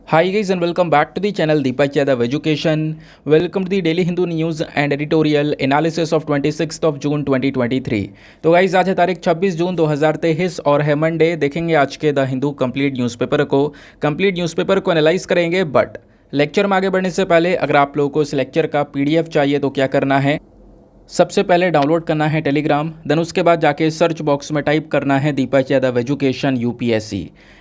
Hi guys and welcome back to the channel Deepak Yadav Education. Welcome to the Daily Hindu News and Editorial Analysis of 26th of June 2023. तो guys आज है तारीख 26 जून 2023 और है Monday. देखेंगे आज के द हिंदू कंप्लीट न्यूज़पेपर को एनालाइज करेंगे। बट लेक्चर में आगे बढ़ने से पहले अगर आप लोगों को इस लेक्चर का पीडीएफ चाहिए तो क्या करना है, सबसे पहले डाउनलोड करना है टेलीग्राम, देन उसके बाद जाके सर्च बॉक्स में टाइप करना है Deepak Yadav education UPSC.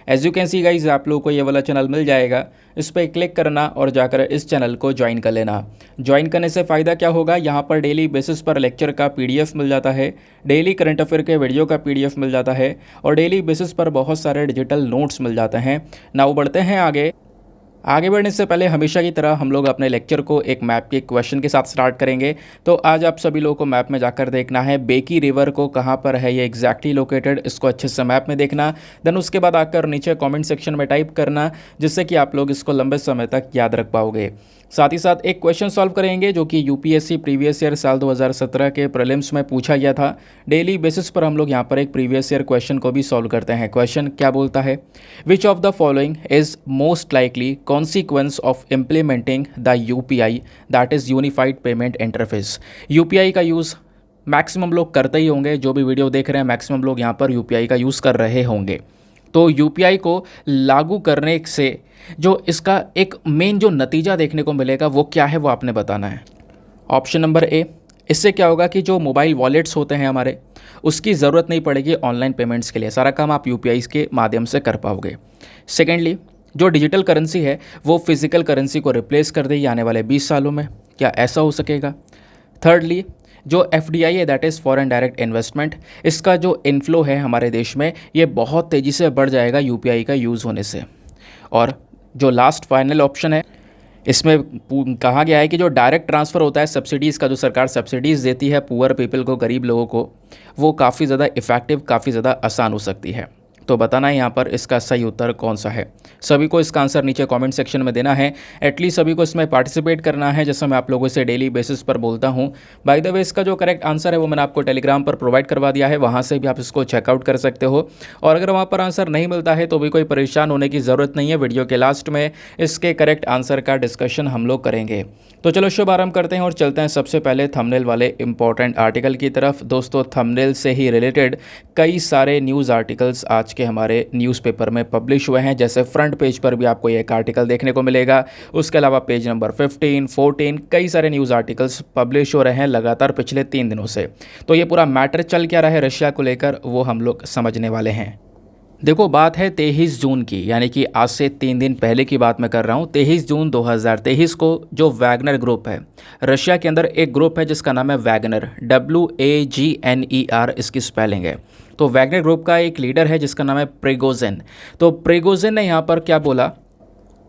As you can see guys आप लोगों को ये वाला चैनल मिल जाएगा, इस पर क्लिक करना और जाकर इस चैनल को ज्वाइन कर लेना। ज्वाइन करने से फ़ायदा क्या होगा, यहाँ पर डेली बेसिस पर लेक्चर का पीडीएफ मिल जाता है, डेली करंट अफेयर के वीडियो का पीडीएफ मिल जाता है और डेली बेसिस पर बहुत सारे डिजिटल नोट्स मिल जाते हैं। नाउ बढ़ते हैं आगे बढ़ने से पहले हमेशा की तरह हम लोग अपने लेक्चर को एक मैप के क्वेश्चन के साथ स्टार्ट करेंगे। तो आज आप सभी लोगों को मैप में जाकर देखना है बेकी रिवर को कहाँ पर है ये एग्जैक्टली लोकेटेड, इसको अच्छे से मैप में देखना। देन उसके बाद आकर नीचे कमेंट सेक्शन में टाइप करना, जिससे कि आप लोग इसको लंबे समय तक याद रख पाओगे। साथ ही साथ एक क्वेश्चन सॉल्व करेंगे जो कि यूपीएससी प्रीवियस ईयर साल 2017 के प्रीलिम्स में पूछा गया था। डेली बेसिस पर हम लोग यहाँ पर एक प्रीवियस ईयर क्वेश्चन को भी सॉल्व करते हैं। क्वेश्चन क्या बोलता है, which of the following is most likely consequence of implementing the UPI that is unified payment interface. UPI का यूज़ मैक्सिमम लोग करते ही होंगे, जो भी वीडियो देख रहे हैं मैक्सिमम लोग यहाँ पर यूपीआई का यूज़ कर रहे होंगे। तो यूपीआई को लागू करने से जो इसका एक मेन जो नतीजा देखने को मिलेगा वो क्या है, वो आपने बताना है। ऑप्शन नंबर ए, इससे क्या होगा कि जो मोबाइल वॉलेट्स होते हैं हमारे, उसकी ज़रूरत नहीं पड़ेगी ऑनलाइन पेमेंट्स के लिए, सारा काम आप यूपीआई के माध्यम से कर पाओगे। सेकेंडली, जो डिजिटल करेंसी है वो फिजिकल करेंसी को रिप्लेस कर देगी आने वाले 20 सालों में, क्या ऐसा हो सकेगा। थर्डली, जो एफडीआई है that is foreign direct investment, इसका जो इनफ्लो है हमारे देश में ये बहुत तेज़ी से बढ़ जाएगा यूपीआई का यूज़ होने से। और जो लास्ट फाइनल ऑप्शन है, इसमें कहा गया है कि जो डायरेक्ट ट्रांसफ़र होता है सब्सिडीज़ का, जो सरकार सब्सिडीज़ देती है पुअर पीपल को, गरीब लोगों को, वो काफ़ी ज़्यादा इफ़ेक्टिव, काफ़ी ज़्यादा आसान हो सकती है। तो बताना है यहाँ पर इसका सही उत्तर कौन सा है। सभी को इसका आंसर नीचे कमेंट सेक्शन में देना है, एटलीस्ट सभी को इसमें पार्टिसिपेट करना है, जैसे मैं आप लोगों से डेली बेसिस पर बोलता हूँ। बाय द वे, इसका जो करेक्ट आंसर है वो मैंने आपको टेलीग्राम पर प्रोवाइड करवा दिया है, वहाँ से भी आप इसको चेकआउट कर सकते हो। और अगर वहाँ पर आंसर नहीं मिलता है तो भी कोई परेशान होने की ज़रूरत नहीं है, वीडियो के लास्ट में इसके करेक्ट आंसर का डिस्कशन हम लोग करेंगे। तो चलो शुभ आरंभ करते हैं और चलते हैं सबसे पहले थंबनेल वाले इंपॉर्टेंट आर्टिकल की तरफ। दोस्तों, थंबनेल से ही रिलेटेड कई सारे न्यूज़ आर्टिकल्स आज के हमारे न्यूज़पेपर में पब्लिश हुए हैं। जैसे फ्रंट पेज पर भी आपको एक आर्टिकल देखने को मिलेगा, उसके अलावा पेज नंबर 15, 14 कई सारे न्यूज़ आर्टिकल्स पब्लिश हो रहे हैं लगातार पिछले 3 दिनों से। तो ये पूरा मैटर चल क्या रहा है रशिया को लेकर, वो हम लोग समझने वाले हैं। देखो, बात है 23 जून की, यानी कि आज से 3 दिन पहले की बात मैं कर रहा हूँ। 23 जून 2023 को जो वैगनर ग्रुप है, रशिया के अंदर एक ग्रुप है जिसका नाम है वैगनर, WAGNER इसकी स्पेलिंग है। तो वैगनर ग्रुप का एक लीडर है जिसका नाम है प्रिगोजिन। तो प्रिगोजिन ने यहाँ पर क्या बोला,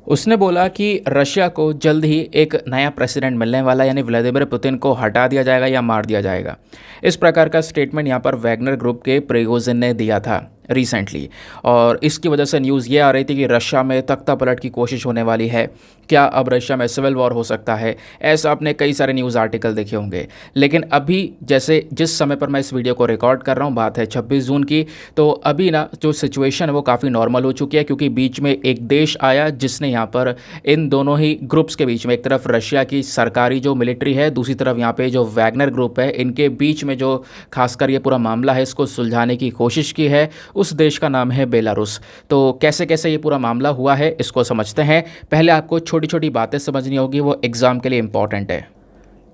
उसने बोला कि रशिया को जल्द ही एक नया प्रेसिडेंट मिलने वाला, यानी व्लादिमीर पुतिन को हटा दिया जाएगा या मार दिया जाएगा। इस प्रकार का स्टेटमेंट यहाँ पर वैगनर ग्रुप के प्रिगोजिन ने दिया था रिसेंटली। और इसकी वजह से न्यूज़ ये आ रही थी कि रशिया में तख्ता पलट की कोशिश होने वाली है, क्या अब रशिया में सिविल वॉर हो सकता है, ऐसा आपने कई सारे न्यूज़ आर्टिकल देखे होंगे। लेकिन अभी जैसे जिस समय पर मैं इस वीडियो को रिकॉर्ड कर रहा हूँ, बात है 26 जून की, तो अभी ना जो सिचुएशन है वो काफ़ी नॉर्मल हो चुकी है, क्योंकि बीच में एक देश आया जिसने यहाँ पर इन दोनों ही ग्रुप्स के बीच में, एक तरफ रशिया की सरकारी जो मिलिट्री है, दूसरी तरफ यहाँ पे जो वैगनर ग्रुप है, इनके बीच में जो खासकर ये पूरा मामला है इसको सुलझाने की कोशिश की है। उस देश का नाम है बेलारूस। तो कैसे कैसे ये पूरा मामला हुआ है इसको समझते हैं। पहले आपको छोटी छोटी बातें समझनी होगी, वो एग्ज़ाम के लिए इंपॉर्टेंट है।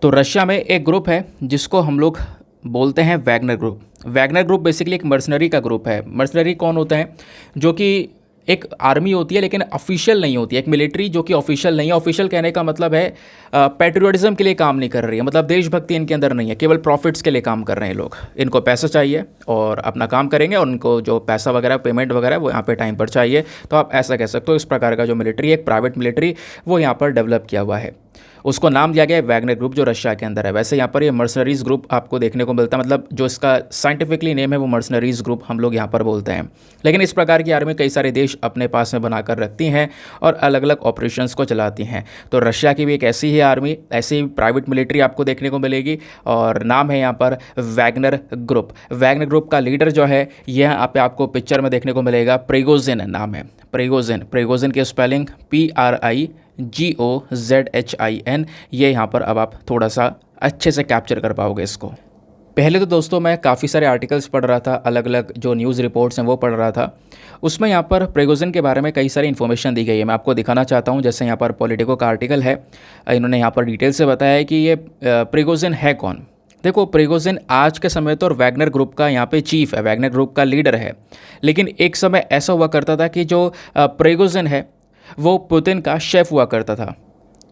तो रशिया में एक ग्रुप है जिसको हम लोग बोलते हैं Wagner group. Wagner group basically एक मर्सनरी का ग्रुप है। मर्सनरी कौन होता है, जो कि एक आर्मी होती है लेकिन ऑफिशियल नहीं होती है, एक मिलिट्री जो कि ऑफिशियल नहीं है। ऑफिशियल कहने का मतलब है पैट्रियोटिज्म के लिए काम नहीं कर रही है, मतलब देशभक्ति इनके अंदर नहीं है, केवल प्रॉफिट्स के लिए काम कर रहे हैं लोग। इनको पैसा चाहिए और अपना काम करेंगे, और उनको जो पैसा वगैरह, पेमेंट वगैरह वो यहाँ पे टाइम पर चाहिए। तो आप ऐसा कह सकते हो, इस प्रकार का जो मिलिट्री, एक प्राइवेट मिलिट्री, वो यहाँ पर डेवलप किया हुआ है। उसको नाम दिया गया है वैगनर ग्रुप, जो रशिया के अंदर है। वैसे यहाँ पर ये मर्सनरीज ग्रुप आपको देखने को मिलता है, मतलब जो इसका साइंटिफिकली नेम है वो मर्सनरीज ग्रुप हम लोग यहाँ पर बोलते हैं। लेकिन इस प्रकार की आर्मी कई सारे देश अपने पास में बनाकर रखती हैं और अलग अलग ऑपरेशंस को चलाती हैं। तो रशिया की भी एक ऐसी ही आर्मी, ऐसी ही प्राइवेट मिलिट्री आपको देखने को मिलेगी और नाम है यहाँ पर वैगनर ग्रुप। वैगनर ग्रुप का लीडर जो है यह यहाँ पे आपको पिक्चर में देखने को मिलेगा, प्रिगोजिन नाम है। प्रिगोजिन की स्पेलिंग PRIGOZHIN। ये यहाँ पर अब आप थोड़ा सा अच्छे से कैप्चर कर पाओगे इसको। पहले तो दोस्तों मैं काफ़ी सारे आर्टिकल्स पढ़ रहा था, अलग अलग जो न्यूज़ रिपोर्ट्स हैं वो पढ़ रहा था। उसमें यहाँ पर प्रिगोजिन के बारे में कई सारी इन्फॉर्मेशन दी गई है, मैं आपको दिखाना चाहता हूँ। जैसे यहाँ पर पॉलिटिको का आर्टिकल है, इन्होंने यहाँ पर डिटेल से बताया है कि ये प्रिगोजिन है कौन। देखो, प्रिगोजिन आज के समय तो वैगनर ग्रुप का यहाँ पे चीफ है, वैगनर ग्रुप का लीडर है। लेकिन एक समय ऐसा हुआ करता था कि जो प्रिगोजिन है वो पुतिन का शेफ हुआ करता था,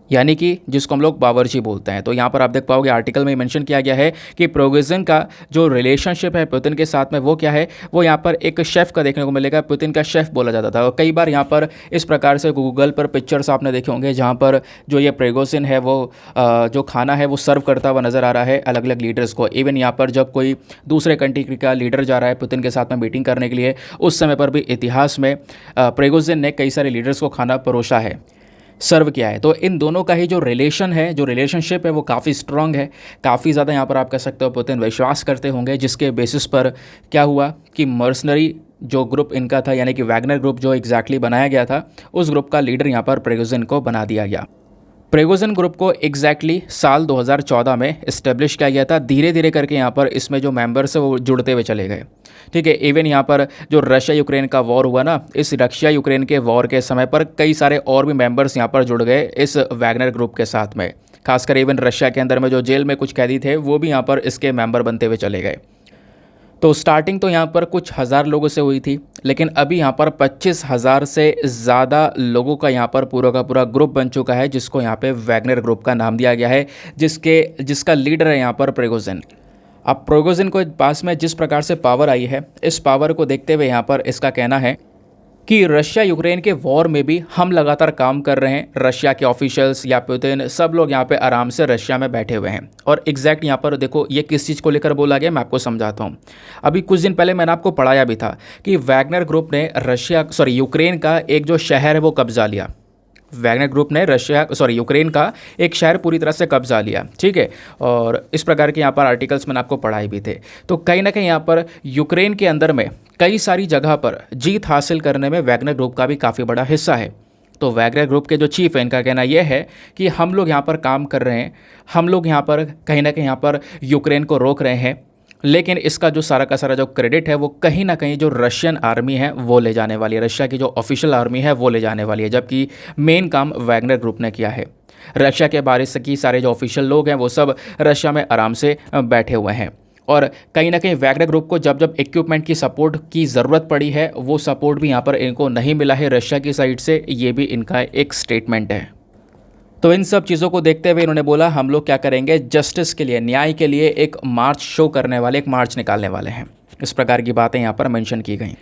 यानी कि जिसको हम लोग बावर्ची बोलते हैं। तो यहाँ पर आप देख पाओगे आर्टिकल में मेंशन किया गया है कि प्रिगोजिन का जो रिलेशनशिप है पुतिन के साथ में वो क्या है, वो यहाँ पर एक शेफ़ का देखने को मिलेगा। पुतिन का शेफ़ बोला जाता था। और कई बार यहाँ पर इस प्रकार से गूगल पर पिक्चर्स आपने देखे होंगे जहाँ पर जो ये प्रिगोजिन है वो जो खाना है वो सर्व करता हुआ नज़र आ रहा है अलग अलग लीडर्स को। इवन यहाँ पर जब कोई दूसरे कंट्री का लीडर जा रहा है पुतिन के साथ में मीटिंग करने के लिए, उस समय पर भी इतिहास में प्रिगोजिन ने कई सारे लीडर्स को खाना परोसा है, सर्व किया है। तो इन दोनों का ही जो रिलेशन है, जो रिलेशनशिप है वो काफ़ी स्ट्रांग है, काफ़ी ज़्यादा यहाँ पर आप कह सकते हो पुतिन विश्वास करते होंगे। जिसके बेसिस पर क्या हुआ कि मर्सनरी जो ग्रुप इनका था, यानी कि वैगनर ग्रुप जो एग्जैक्टली बनाया गया था, उस ग्रुप का लीडर यहाँ पर प्रिगोजिन को बना दिया गया। प्रिगोजिन ग्रुप को एग्जैक्टली साल 2014 में इस्टेब्लिश किया गया था। धीरे धीरे करके यहाँ पर इसमें जो मेंबर्स है वो जुड़ते हुए चले गए। ठीक है, इवन यहाँ पर जो रशिया यूक्रेन का वॉर हुआ ना, इस रशिया यूक्रेन के वॉर के समय पर कई सारे और भी मेंबर्स यहाँ पर जुड़ गए इस वैगनर ग्रुप के साथ में। खासकर इवन रशिया के अंदर में जो जेल में कुछ कैदी थे वो भी यहाँ पर इसके मेंबर बनते हुए चले गए। तो स्टार्टिंग तो यहाँ पर कुछ हज़ार लोगों से हुई थी, लेकिन अभी यहाँ पर 25,000 से ज़्यादा लोगों का यहाँ पर पूरा का पूरा ग्रुप बन चुका है, जिसको यहाँ पे वैगनर ग्रुप का नाम दिया गया है, जिसका लीडर है यहाँ पर प्रिगोजिन। अब प्रिगोजिन को पास में जिस प्रकार से पावर आई है, इस पावर को देखते हुए यहाँ पर इसका कहना है कि रशिया यूक्रेन के वॉर में भी हम लगातार काम कर रहे हैं। रशिया के ऑफिशियल्स या पुतिन सब लोग यहाँ पे आराम से रशिया में बैठे हुए हैं। और एग्जैक्ट यहाँ पर देखो ये किस चीज़ को लेकर बोला गया, मैं आपको समझाता हूँ। अभी कुछ दिन पहले मैंने आपको पढ़ाया भी था कि वैगनर ग्रुप ने यूक्रेन का एक जो शहर है वो कब्जा लिया। वैगनर ग्रुप ने यूक्रेन का एक शहर पूरी तरह से कब्जा लिया। ठीक है, और इस प्रकार के यहाँ पर आर्टिकल्स मैंने आपको पढ़ाए भी थे। तो कहीं ना कहीं यहाँ पर यूक्रेन के अंदर में कई सारी जगह पर जीत हासिल करने में वैगनर ग्रुप का भी काफ़ी बड़ा हिस्सा है। तो वैगनर ग्रुप के जो चीफ है, इनका कहना यह है कि हम लोग यहाँ पर काम कर रहे हैं, हम लोग यहाँ पर कहीं ना कहीं यहाँ पर यूक्रेन को रोक रहे हैं, लेकिन इसका जो सारा का सारा जो क्रेडिट है वो कहीं ना कहीं जो रशियन आर्मी है वो ले जाने वाली है, रशिया की जो ऑफिशियल आर्मी है वो ले जाने वाली है, जबकि मेन काम वैगनर ग्रुप ने किया है। रशिया के बारे से की सारे जो ऑफिशियल लोग हैं वो सब रशिया में आराम से बैठे हुए हैं। और कहीं ना कहीं वैगनर ग्रुप को जब जब इक्विपमेंट की सपोर्ट की ज़रूरत पड़ी है, वो सपोर्ट भी यहाँ पर इनको नहीं मिला है रशिया की साइड से। ये भी इनका एक स्टेटमेंट है। तो इन सब चीज़ों को देखते हुए इन्होंने बोला हम लोग क्या करेंगे, जस्टिस के लिए, न्याय के लिए एक मार्च शो करने वाले, एक मार्च निकालने वाले हैं। इस प्रकार की बातें यहाँ पर मेंशन की गई।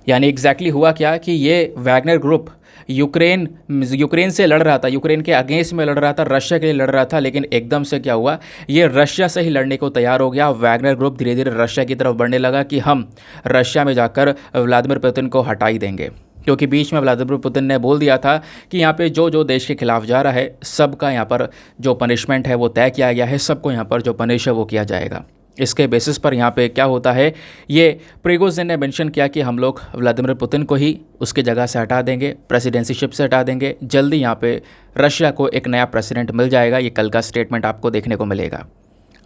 यानी एग्जैक्टली हुआ क्या कि ये वैगनर ग्रुप यूक्रेन से लड़ रहा था, यूक्रेन के अगेंस्ट में लड़ रहा था, रशिया के लिए लड़ रहा था, लेकिन एकदम से क्या हुआ, ये रशिया से ही लड़ने को तैयार हो गया। वैगनर ग्रुप धीरे धीरे रशिया की तरफ बढ़ने लगा कि हम रशिया में जाकर व्लादिमीर पुतिन को हटा ही देंगे। क्योंकि बीच में व्लादिमीर पुतिन ने बोल दिया था कि यहाँ पे जो जो देश के खिलाफ जा रहा है सबका यहाँ पर जो पनिशमेंट है वो तय किया गया है, सबको यहाँ पर जो पनिश है वो किया जाएगा। इसके बेसिस पर यहाँ पे क्या होता है, ये प्रिगोजिन ने मेंशन किया कि हम लोग व्लादिमीर पुतिन को ही उसके जगह से हटा देंगे, प्रेसिडेंसीशिप से हटा देंगे, जल्दी यहाँ पे रशिया को एक नया प्रेसिडेंट मिल जाएगा। ये कल का स्टेटमेंट आपको देखने को मिलेगा।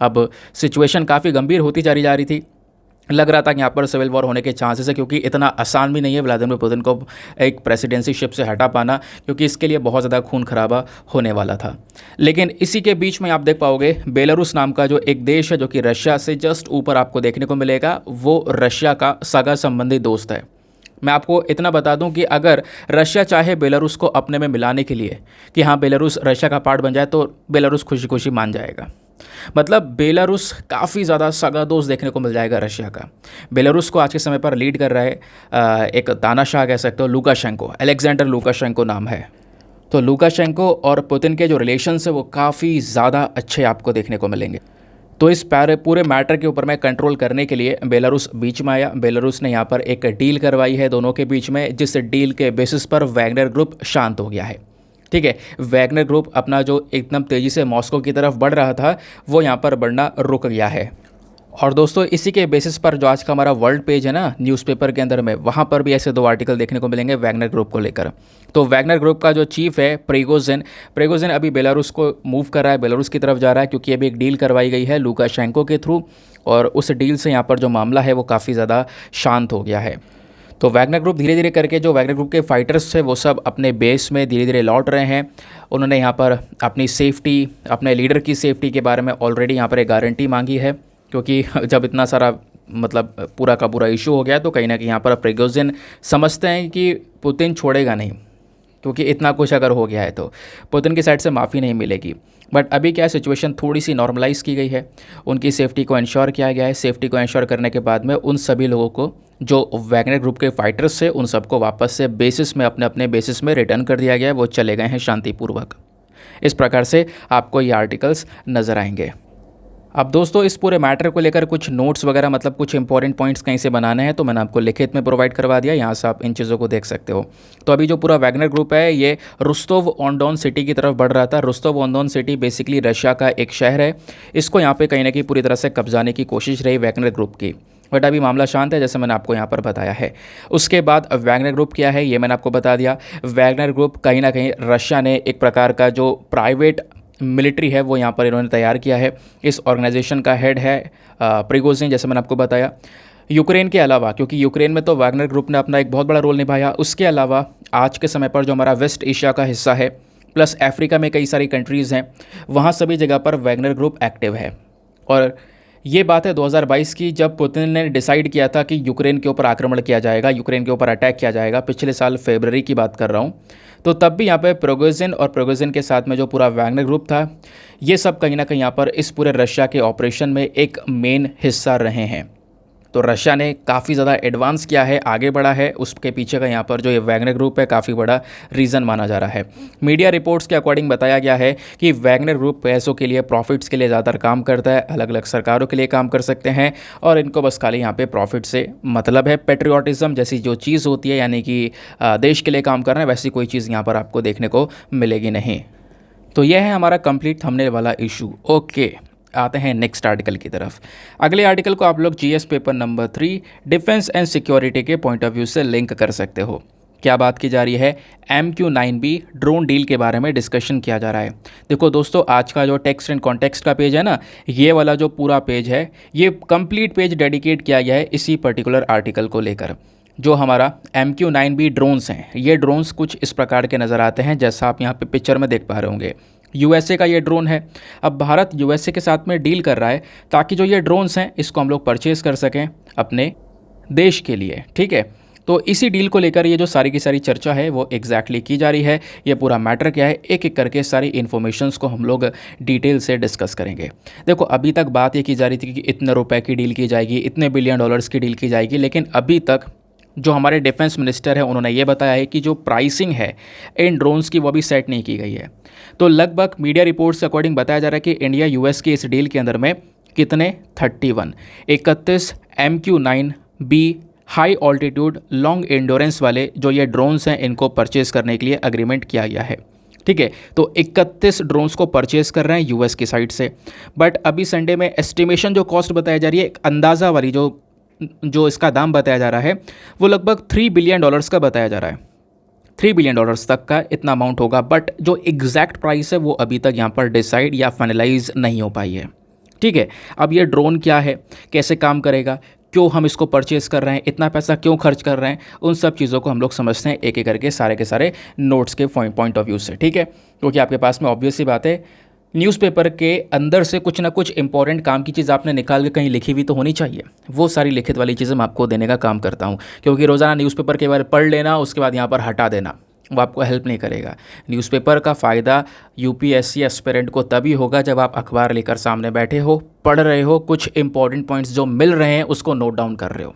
अब सिचुएशन काफ़ी गंभीर होती जा रही थी, लग रहा था कि यहाँ पर सिविल वॉर होने के चांसेस है, क्योंकि इतना आसान भी नहीं है व्लादिमीर पुतिन को एक प्रेसिडेंसीशिप से हटा पाना, क्योंकि इसके लिए बहुत ज़्यादा खून खराबा होने वाला था। लेकिन इसी के बीच में आप देख पाओगे बेलारूस नाम का जो एक देश है जो कि रशिया से जस्ट ऊपर आपको देखने को मिलेगा, वो रशिया का सगा संबंधी दोस्त है। मैं आपको इतना बता दूं कि अगर रशिया चाहे बेलारूस को अपने में मिलाने के लिए कि हाँ बेलारूस रशिया का पार्ट बन जाए, तो बेलारूस खुशी खुशी मान जाएगा। मतलब बेलारूस काफ़ी ज़्यादा सगा दोस्त देखने को मिल जाएगा रशिया का। बेलारूस को आज के समय पर लीड कर रहा है एक तानाशाह कह सकते हो, लुकाशेंको, अलेक्जेंडर लुकाशेंको नाम है। तो लुकाशेंको और पुतिन के जो रिलेशंस है वो काफ़ी ज़्यादा अच्छे आपको देखने को मिलेंगे। तो इस पूरे मैटर के ऊपर में कंट्रोल करने के लिए बेलारूस बीच में आया। बेलारूस ने यहाँ पर एक डील करवाई है दोनों के बीच में, जिस डील के बेसिस पर वैगनर ग्रुप शांत हो गया है। ठीक है, वैगनर ग्रुप अपना जो एकदम तेज़ी से मॉस्को की तरफ बढ़ रहा था वो यहाँ पर बढ़ना रुक गया है। और दोस्तों इसी के बेसिस पर जो आज का हमारा वर्ल्ड पेज है ना न्यूज़पेपर के अंदर में, वहाँ पर भी ऐसे 2 आर्टिकल देखने को मिलेंगे वैगनर ग्रुप को लेकर। तो वैगनर ग्रुप का जो चीफ है प्रिगोजिन अभी बेलारूस को मूव कर रहा है, बेलारूस की तरफ जा रहा है, क्योंकि अभी एक डील करवाई गई है लुकाशेंको के थ्रू, और उस डील से यहाँ पर जो मामला है वो काफ़ी ज़्यादा शांत हो गया है। तो वैगनर ग्रुप धीरे धीरे करके जो वैगनर ग्रुप के फाइटर्स थे वो सब अपने बेस में धीरे धीरे लौट रहे हैं। उन्होंने यहाँ पर अपनी सेफ्टी, अपने लीडर की सेफ्टी के बारे में ऑलरेडी यहाँ पर एक गारंटी मांगी है, क्योंकि जब इतना सारा मतलब पूरा का पूरा इशू हो गया तो कहीं ना कहीं यहाँ पर प्रिगोजिन समझते हैं कि पुतिन छोड़ेगा नहीं, क्योंकि इतना कुछ अगर हो गया है तो पुतिन की साइड से माफ़ी नहीं मिलेगी। बट अभी क्या सिचुएशन थोड़ी सी नॉर्मलाइज़ की गई है, उनकी सेफ्टी को इंश्योर किया गया है। सेफ्टी को इंश्योर करने के बाद में उन सभी लोगों को जो वैगनर ग्रुप के फाइटर्स थे उन सबको वापस से बेसिस में अपने अपने बेसिस में रिटर्न कर दिया गया है, वो चले गए हैं शांतिपूर्वक। इस प्रकार से आपको ये आर्टिकल्स नज़र आएंगे। अब दोस्तों इस पूरे मैटर को लेकर कुछ नोट्स वगैरह मतलब कुछ इंपॉर्टेंट पॉइंट्स कहीं से बनाने हैं तो मैंने आपको लिखित में प्रोवाइड करवा दिया, यहाँ से आप इन चीज़ों को देख सकते हो। तो अभी जो पूरा वैगनर ग्रुप है ये रोस्टोव ऑन डॉन सिटी की तरफ बढ़ रहा था। Rostov on Don city basically Russia का एक शहर है, इसको यहाँ पे कहीं ना कहीं पूरी तरह से कब्जाने की कोशिश रही वैगनर ग्रुप की, बट अभी मामला शांत है जैसे मैंने आपको यहाँ पर बताया है। उसके बाद वैगनर ग्रुप क्या है ये मैंने आपको बता दिया। वैगनर ग्रुप कहीं ना कहीं रशिया ने एक प्रकार का जो प्राइवेट मिलिट्री है वो यहाँ पर इन्होंने तैयार किया है। इस ऑर्गेनाइजेशन का हेड है प्रिगोजिन, जैसे मैंने आपको बताया। यूक्रेन के अलावा, क्योंकि यूक्रेन में तो वैगनर ग्रुप ने अपना एक बहुत बड़ा रोल निभाया, उसके अलावा आज के समय पर जो हमारा वेस्ट एशिया का हिस्सा है प्लस अफ्रीका में कई सारी कंट्रीज़ हैं, वहाँ सभी जगह पर वैगनर ग्रुप एक्टिव है। और ये बात है 2022 की, जब पुतिन ने डिसाइड किया था कि यूक्रेन के ऊपर आक्रमण किया जाएगा, यूक्रेन के ऊपर अटैक किया जाएगा, पिछले साल फरवरी की बात कर रहा हूँ। तो तब भी यहाँ पे प्रिगोजिन और प्रिगोजिन के साथ में जो पूरा वैगनर ग्रुप था ये सब कहीं ना कहीं यहाँ पर इस पूरे रशिया के ऑपरेशन में एक मेन हिस्सा रहे हैं। तो रशिया ने काफ़ी ज़्यादा एडवांस किया है, आगे बढ़ा है, उसके पीछे का यहाँ पर जो ये वैगनर ग्रुप है काफ़ी बड़ा रीज़न माना जा रहा है। मीडिया रिपोर्ट्स के अकॉर्डिंग बताया गया है कि वैगनर ग्रुप पैसों के लिए, प्रॉफिट्स के लिए ज़्यादातर काम करता है, अलग अलग सरकारों के लिए काम कर सकते हैं और इनको बस खाली यहाँ पे प्रॉफिट से मतलब है। पेट्रियाटिज़म जैसी जो चीज़ होती है, यानी कि देश के लिए काम करना है, वैसी कोई चीज़ यहाँ पर आपको देखने को मिलेगी नहीं। तो यह है हमारा कंप्लीट थंबनेल वाला इशू। ओके, आते हैं नेक्स्ट आर्टिकल की तरफ। अगले आर्टिकल को आप लोग GS paper number 3 defence and security के पॉइंट ऑफ व्यू से लिंक कर सकते हो। क्या बात की जा रही है? MQ-9B ड्रोन डील के बारे में डिस्कशन किया जा रहा है। देखो दोस्तों, आज का जो टेक्स्ट एंड कॉन्टेक्स्ट का पेज है ना, ये वाला जो पूरा पेज है ये कंप्लीट पेज डेडिकेट किया गया है इसी पर्टिकुलर आर्टिकल को लेकर। जो हमारा MQ-9B ड्रोन्स हैं, ये ड्रोन्स कुछ इस प्रकार के नज़र आते हैं जैसा आप यहाँ पे पिक्चर में देख पा रहे होंगे। यूएसए का ये ड्रोन है। अब भारत यूएसए के साथ में डील कर रहा है ताकि जो ये ड्रोन्स हैं इसको हम लोग परचेज़ कर सकें अपने देश के लिए। ठीक है, तो इसी डील को लेकर ये जो सारी की सारी चर्चा है वो एग्जैक्टली की जा रही है। ये पूरा मैटर क्या है, एक एक करके सारी इन्फॉर्मेशंस को हम लोग डिटेल से डिस्कस करेंगे। देखो, अभी तक बात ये की जा रही थी कि इतने रुपए की डील की जाएगी, इतने बिलियन डॉलर्स की डील की जाएगी, लेकिन अभी तक जो हमारे डिफेंस मिनिस्टर है उन्होंने ये बताया है कि जो प्राइसिंग है इन ड्रोन्स की वो भी सेट नहीं की गई है। तो लगभग मीडिया रिपोर्ट्स के अकॉर्डिंग बताया जा रहा है कि इंडिया यूएस के इस डील के अंदर में कितने 31 MQ-9B high altitude long endurance वाले जो ये ड्रोन्स हैं इनको परचेज़ करने के लिए अग्रीमेंट किया गया है। ठीक है, तो 31 ड्रोन्स को परचेज़ कर रहे हैं यूएस की साइड से। बट अभी संडे में एस्टिमेशन जो कॉस्ट बताई जा रही है, एक अंदाज़ा वाली जो इसका दाम बताया जा रहा है वो लगभग $3 बिलियन का बताया जा रहा है। $3 बिलियन तक का इतना अमाउंट होगा, बट जो एग्जैक्ट प्राइस है वो अभी तक यहाँ पर डिसाइड या फाइनलाइज नहीं हो पाई है। ठीक है, अब ये ड्रोन क्या है, कैसे काम करेगा, क्यों हम इसको परचेज़ कर रहे हैं, इतना पैसा क्यों खर्च कर रहे हैं, उन सब चीज़ों को हम लोग समझते हैं एक एक करके सारे के सारे नोट्स के पॉइंट ऑफ व्यू से। ठीक है, क्योंकि आपके पास में ऑब्वियस सी बात है न्यूज़पेपर के अंदर से कुछ ना कुछ इंपॉर्टेंट काम की चीज़ आपने निकाल के कहीं लिखी हुई तो होनी चाहिए। वो सारी लिखित वाली चीज़ें मैं आपको देने का काम करता हूँ, क्योंकि रोज़ाना न्यूज़पेपर के बारे पढ़ लेना उसके बाद यहाँ पर हटा देना वो आपको हेल्प नहीं करेगा। न्यूज़पेपर का फ़ायदा यूपीएससी एस्पिरेंट को तभी होगा जब आप अखबार लेकर सामने बैठे हो, पढ़ रहे हो, कुछ इंपॉर्टेंट पॉइंट्स जो मिल रहे हैं उसको नोट डाउन कर रहे हो।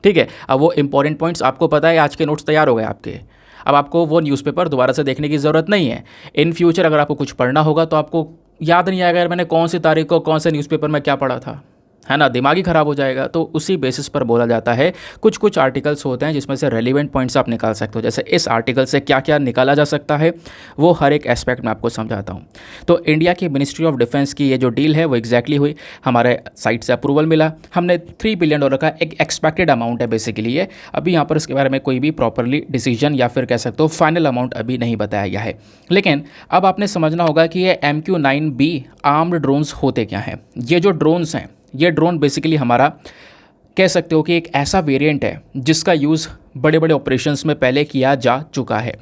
ठीक है, अब वो इंपॉर्टेंट पॉइंट्स आपको पता है, आज के नोट्स तैयार हो गए आपके, अब आपको वो न्यूज़पेपर दोबारा से देखने की ज़रूरत नहीं है। इन फ्यूचर अगर आपको कुछ पढ़ना होगा तो आपको याद नहीं आएगा यार मैंने कौन सी तारीख को कौन से न्यूज़पेपर में क्या पढ़ा था, है ना, दिमाग ही ख़राब हो जाएगा। तो उसी बेसिस पर बोला जाता है कुछ कुछ आर्टिकल्स होते हैं जिसमें से रेलिवेंट पॉइंट्स आप निकाल सकते हो। जैसे इस आर्टिकल से क्या क्या निकाला जा सकता है वो हर एक एस्पेक्ट में आपको समझाता हूँ। तो इंडिया की मिनिस्ट्री ऑफ डिफेंस की ये जो डील है वो एग्जैक्टली हुई, हमारे साइड से अप्रूवल मिला, हमने $3 बिलियन का एक एक्सपेक्टेड अमाउंट है बेसिकली ये। अभी यहाँ पर इसके बारे में कोई भी प्रॉपरली डिसीजन या फिर कह सकते हो फाइनल अमाउंट अभी नहीं बताया गया है। लेकिन अब आपने समझना होगा कि ये MQ-9B आर्म्ड ड्रोन्स होते क्या हैं। ये जो ड्रोन्स हैं, ये ड्रोन बेसिकली हमारा कह सकते हो कि एक ऐसा वेरिएंट है जिसका यूज़ बड़े बड़े ऑपरेशंस में पहले किया जा चुका है।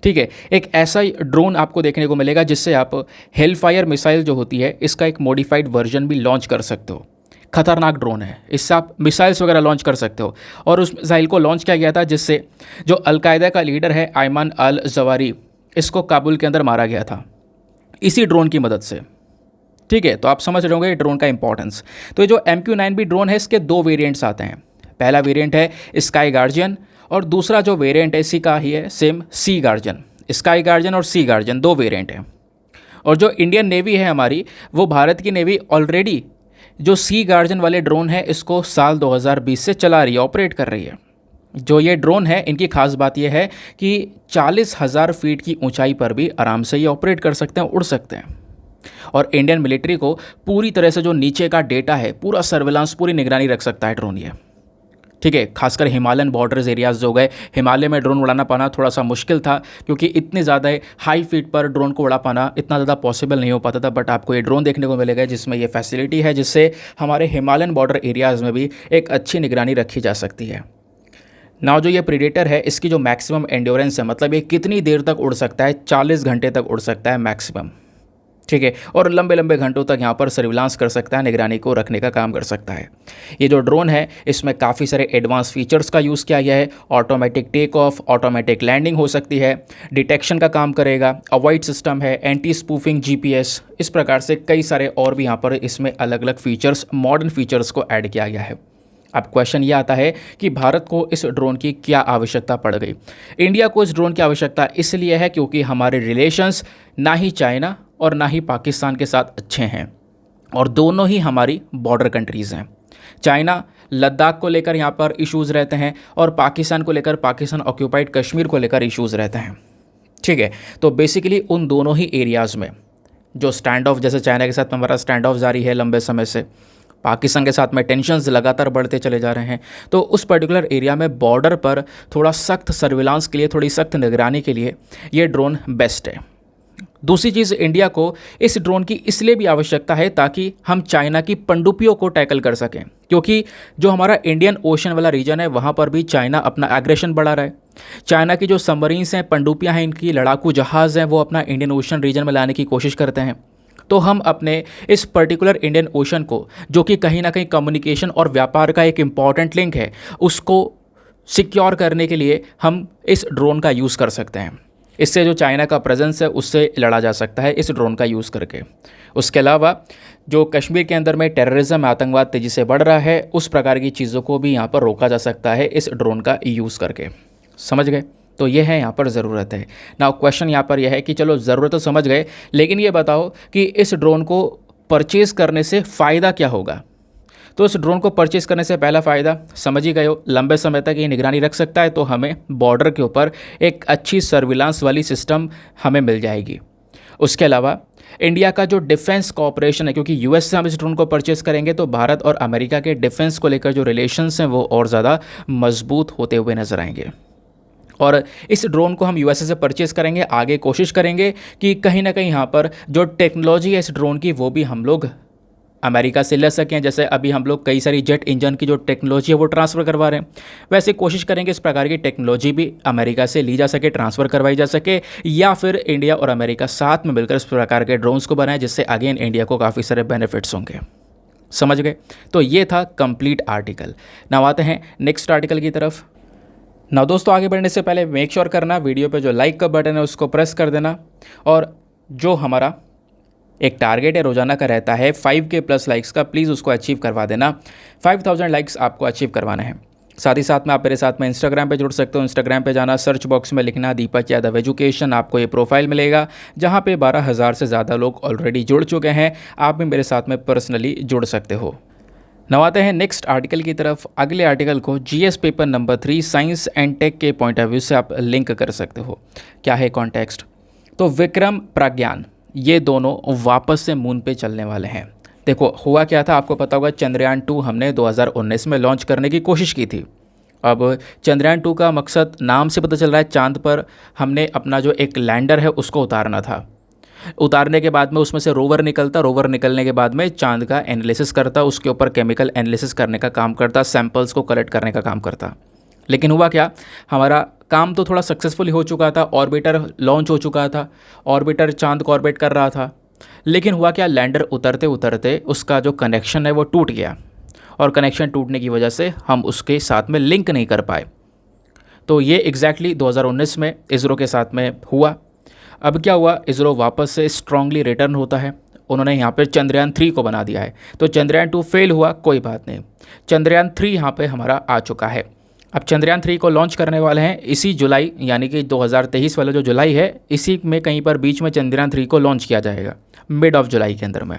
ठीक है, एक ऐसा ड्रोन आपको देखने को मिलेगा जिससे आप हेलफायर मिसाइल जो होती है इसका एक मॉडिफाइड वर्जन भी लॉन्च कर सकते हो। खतरनाक ड्रोन है, इससे आप मिसाइल्स वगैरह लॉन्च कर सकते हो। और उस मिसाइल को लॉन्च किया गया था जिससे जो अलकायदा का लीडर है अयमन अल जवारी, इसको काबुल के अंदर मारा गया था इसी ड्रोन की मदद से। ठीक है, तो आप समझ रहे होंगे ड्रोन का इंपॉर्टेंस। तो ये जो MQ-9B ड्रोन है इसके दो वेरिएंट्स आते हैं। पहला वेरिएंट है स्काई गार्जियन और दूसरा जो वेरिएंट है इसी का ही है सेम सी गार्जियन। स्काई गार्जियन और सी गार्जियन दो वेरिएंट हैं। और जो इंडियन नेवी है हमारी, वो भारत की नेवी ऑलरेडी जो सी गार्जियन वाले ड्रोन है इसको साल 2020 से चला रही है, ऑपरेट कर रही है। जो ये ड्रोन है इनकी खास बात यह है कि 40,000 फीट की ऊंचाई पर भी आराम से ये ऑपरेट कर सकते हैं, उड़ सकते हैं। और इंडियन मिलिट्री को पूरी तरह से जो नीचे का डेटा है पूरा सर्विलांस, पूरी निगरानी रख सकता है ड्रोन ये। ठीक है, खासकर हिमालयन बॉर्डर्स एरियाज जो गए, हिमालय में ड्रोन उड़ाना पाना थोड़ा सा मुश्किल था क्योंकि इतने ज़्यादा हाई फीट पर ड्रोन को उड़ा पाना इतना ज़्यादा पॉसिबल नहीं हो पाता था। बट आपको ये ड्रोन देखने को मिलेगा जिसमें ये फैसिलिटी है जिससे हमारे हिमालयन बॉर्डर एरियाज़ में भी एक अच्छी निगरानी रखी जा सकती है। नाउ जो ये प्रीडेटर है इसकी जो मैक्सिमम एंड्योरेंस है, मतलब ये कितनी देर तक उड़ सकता है, 40 घंटे तक उड़ सकता है मैक्सिमम। ठीक है, और लंबे लंबे घंटों तक यहाँ पर सर्विलांस कर सकता है, निगरानी को रखने का काम कर सकता है। ये जो ड्रोन है इसमें काफ़ी सारे एडवांस फीचर्स का यूज़ किया गया है। Automatic take off, automatic landing हो सकती है, डिटेक्शन का काम करेगा, अवॉइड सिस्टम है, एंटी स्पूफिंग GPS, इस प्रकार से कई सारे और भी यहाँ पर इसमें अलग अलग फीचर्स, मॉडर्न फीचर्स को ऐड किया गया है। अब क्वेश्चन ये आता है कि भारत को इस ड्रोन की क्या आवश्यकता पड़ गई। इंडिया को इस ड्रोन की आवश्यकता इसलिए है क्योंकि हमारे रिलेशंस ना ही चाइना और ना ही पाकिस्तान के साथ अच्छे हैं, और दोनों ही हमारी बॉर्डर कंट्रीज़ हैं। चाइना लद्दाख को लेकर यहाँ पर इश्यूज़ रहते हैं और पाकिस्तान को लेकर, पाकिस्तान ऑक्यूपाइड कश्मीर को लेकर इश्यूज़ रहते हैं। ठीक है, तो बेसिकली उन दोनों ही एरियाज़ में जो स्टैंड ऑफ, जैसे चाइना के साथ में हमारा स्टैंड ऑफ जारी है लंबे समय से, पाकिस्तान के साथ में टेंशन्स लगातार बढ़ते चले जा रहे हैं, तो उस पर्टिकुलर एरिया में बॉर्डर पर थोड़ा सख्त सर्विलांस के लिए, थोड़ी सख्त निगरानी के लिए ये ड्रोन बेस्ट है। दूसरी चीज़, इंडिया को इस ड्रोन की इसलिए भी आवश्यकता है ताकि हम चाइना की पनडुब्बियों को टैकल कर सकें, क्योंकि जो हमारा इंडियन ओशन वाला रीजन है वहाँ पर भी चाइना अपना एग्रेशन बढ़ा रहा है। चाइना की जो सबमरीन्स हैं, पनडुब्बियाँ हैं, इनकी लड़ाकू जहाज़ हैं, वो अपना इंडियन ओशन रीजन में लाने की कोशिश करते हैं। तो हम अपने इस पर्टिकुलर इंडियन ओशन को, जो कि कहीं ना कहीं कम्युनिकेशन और व्यापार का एक इम्पॉर्टेंट लिंक है, उसको सिक्योर करने के लिए हम इस ड्रोन का यूज़ कर सकते हैं। इससे जो चाइना का प्रेजेंस है उससे लड़ा जा सकता है इस ड्रोन का यूज़ करके। उसके अलावा जो कश्मीर के अंदर में टेररिज्म, आतंकवाद तेज़ी से बढ़ रहा है, उस प्रकार की चीज़ों को भी यहाँ पर रोका जा सकता है इस ड्रोन का यूज़ करके। समझ गए? तो ये है यहाँ पर ज़रूरत है। नाउ क्वेश्चन यहाँ पर यह है कि चलो ज़रूरत तो समझ गए, लेकिन ये बताओ कि इस ड्रोन को परचेज़ करने से फ़ायदा क्या होगा। तो इस ड्रोन को परचेज़ करने से पहला फ़ायदा समझ ही गए हो, लंबे समय तक ये निगरानी रख सकता है, तो हमें बॉर्डर के ऊपर एक अच्छी सर्विलांस वाली सिस्टम हमें मिल जाएगी। उसके अलावा इंडिया का जो डिफेंस कोऑपरेशन है, क्योंकि US से हम इस ड्रोन को परचेज़ करेंगे तो भारत और अमेरिका के डिफेंस को लेकर जो रिलेशंस हैं वो और ज़्यादा मजबूत होते हुए नजर आएंगे। और इस ड्रोन को हम USA से परचेज़ करेंगे, आगे कोशिश करेंगे कि कहीं ना कहीं यहाँ पर जो टेक्नोलॉजी है इस ड्रोन की वो भी हम लोग अमेरिका से ले सकें। जैसे अभी हम लोग कई सारी जेट इंजन की जो टेक्नोलॉजी है वो ट्रांसफ़र करवा रहे हैं, वैसे कोशिश करेंगे इस प्रकार की टेक्नोलॉजी भी अमेरिका से ली जा सके, ट्रांसफ़र करवाई जा सके, या फिर इंडिया और अमेरिका साथ में मिलकर इस प्रकार के ड्रोन्स को बनाएं, जिससे अगेन इंडिया को काफ़ी सारे बेनिफिट्स होंगे। समझ गए? तो ये था कंप्लीट आर्टिकल। नाउ आते हैं नेक्स्ट आर्टिकल की तरफ। ना दोस्तों, आगे बढ़ने से पहले मेक श्योर करना वीडियो पे जो लाइक का बटन है उसको प्रेस कर देना, और जो हमारा एक टारगेट है रोजाना का रहता है 5K+ लाइक्स का, प्लीज़ उसको अचीव करवा देना। 5000 लाइक्स आपको अचीव करवाना है। साथ ही साथ में आप मेरे साथ में इंस्टाग्राम पे जुड़ सकते हो। इंस्टाग्राम पे जाना, सर्च बॉक्स में लिखना दीपक यादव एजुकेशन, आपको ये प्रोफाइल मिलेगा जहाँ पे 12,000 से ज़्यादा लोग ऑलरेडी जुड़ चुके हैं। आप भी मेरे साथ में पर्सनली जुड़ सकते हो। नौ आते हैं नेक्स्ट आर्टिकल की तरफ। अगले आर्टिकल को GS paper number 3 science and tech के पॉइंट ऑफ व्यू से आप लिंक कर सकते हो। क्या है कॉन्टेक्स्ट? तो विक्रम, प्रज्ञान, ये दोनों वापस से मून पे चलने वाले हैं। देखो हुआ क्या था, आपको पता होगा चंद्रयान 2 हमने 2019 में लॉन्च करने की कोशिश की थी। अब चंद्रयान 2 का मकसद नाम से पता चल रहा है, चांद पर हमने अपना जो एक लैंडर है उसको उतारना था। उतारने के बाद में उसमें से रोवर निकलता, रोवर निकलने के बाद में चांद का एनालिसिस करता, उसके ऊपर केमिकल एनालिसिस करने का काम करता, सैंपल्स को कलेक्ट करने का काम करता। लेकिन हुआ क्या, हमारा काम तो थोड़ा सक्सेसफुल हो चुका था, ऑर्बिटर लॉन्च हो चुका था, ऑर्बिटर चांद को ऑर्बिट कर रहा था। लेकिन हुआ क्या, लैंडर उतरते उतरते उसका जो कनेक्शन है वो टूट गया, और कनेक्शन टूटने की वजह से हम उसके साथ में लिंक नहीं कर पाए। तो ये एग्जैक्टली 2019 में इसरो के साथ में हुआ। अब क्या हुआ, इसरो वापस से स्ट्रांगली रिटर्न होता है। उन्होंने यहाँ पर चंद्रयान 3 को बना दिया है। तो चंद्रयान 2 फेल हुआ, कोई बात नहीं, चंद्रयान 3 यहाँ पे हमारा आ चुका है। अब चंद्रयान 3 को लॉन्च करने वाले हैं इसी जुलाई, यानी कि 2023 वाला जो जुलाई है, इसी में कहीं पर बीच में चंद्रयान 3 को लॉन्च किया जाएगा, मिड ऑफ जुलाई के अंदर में।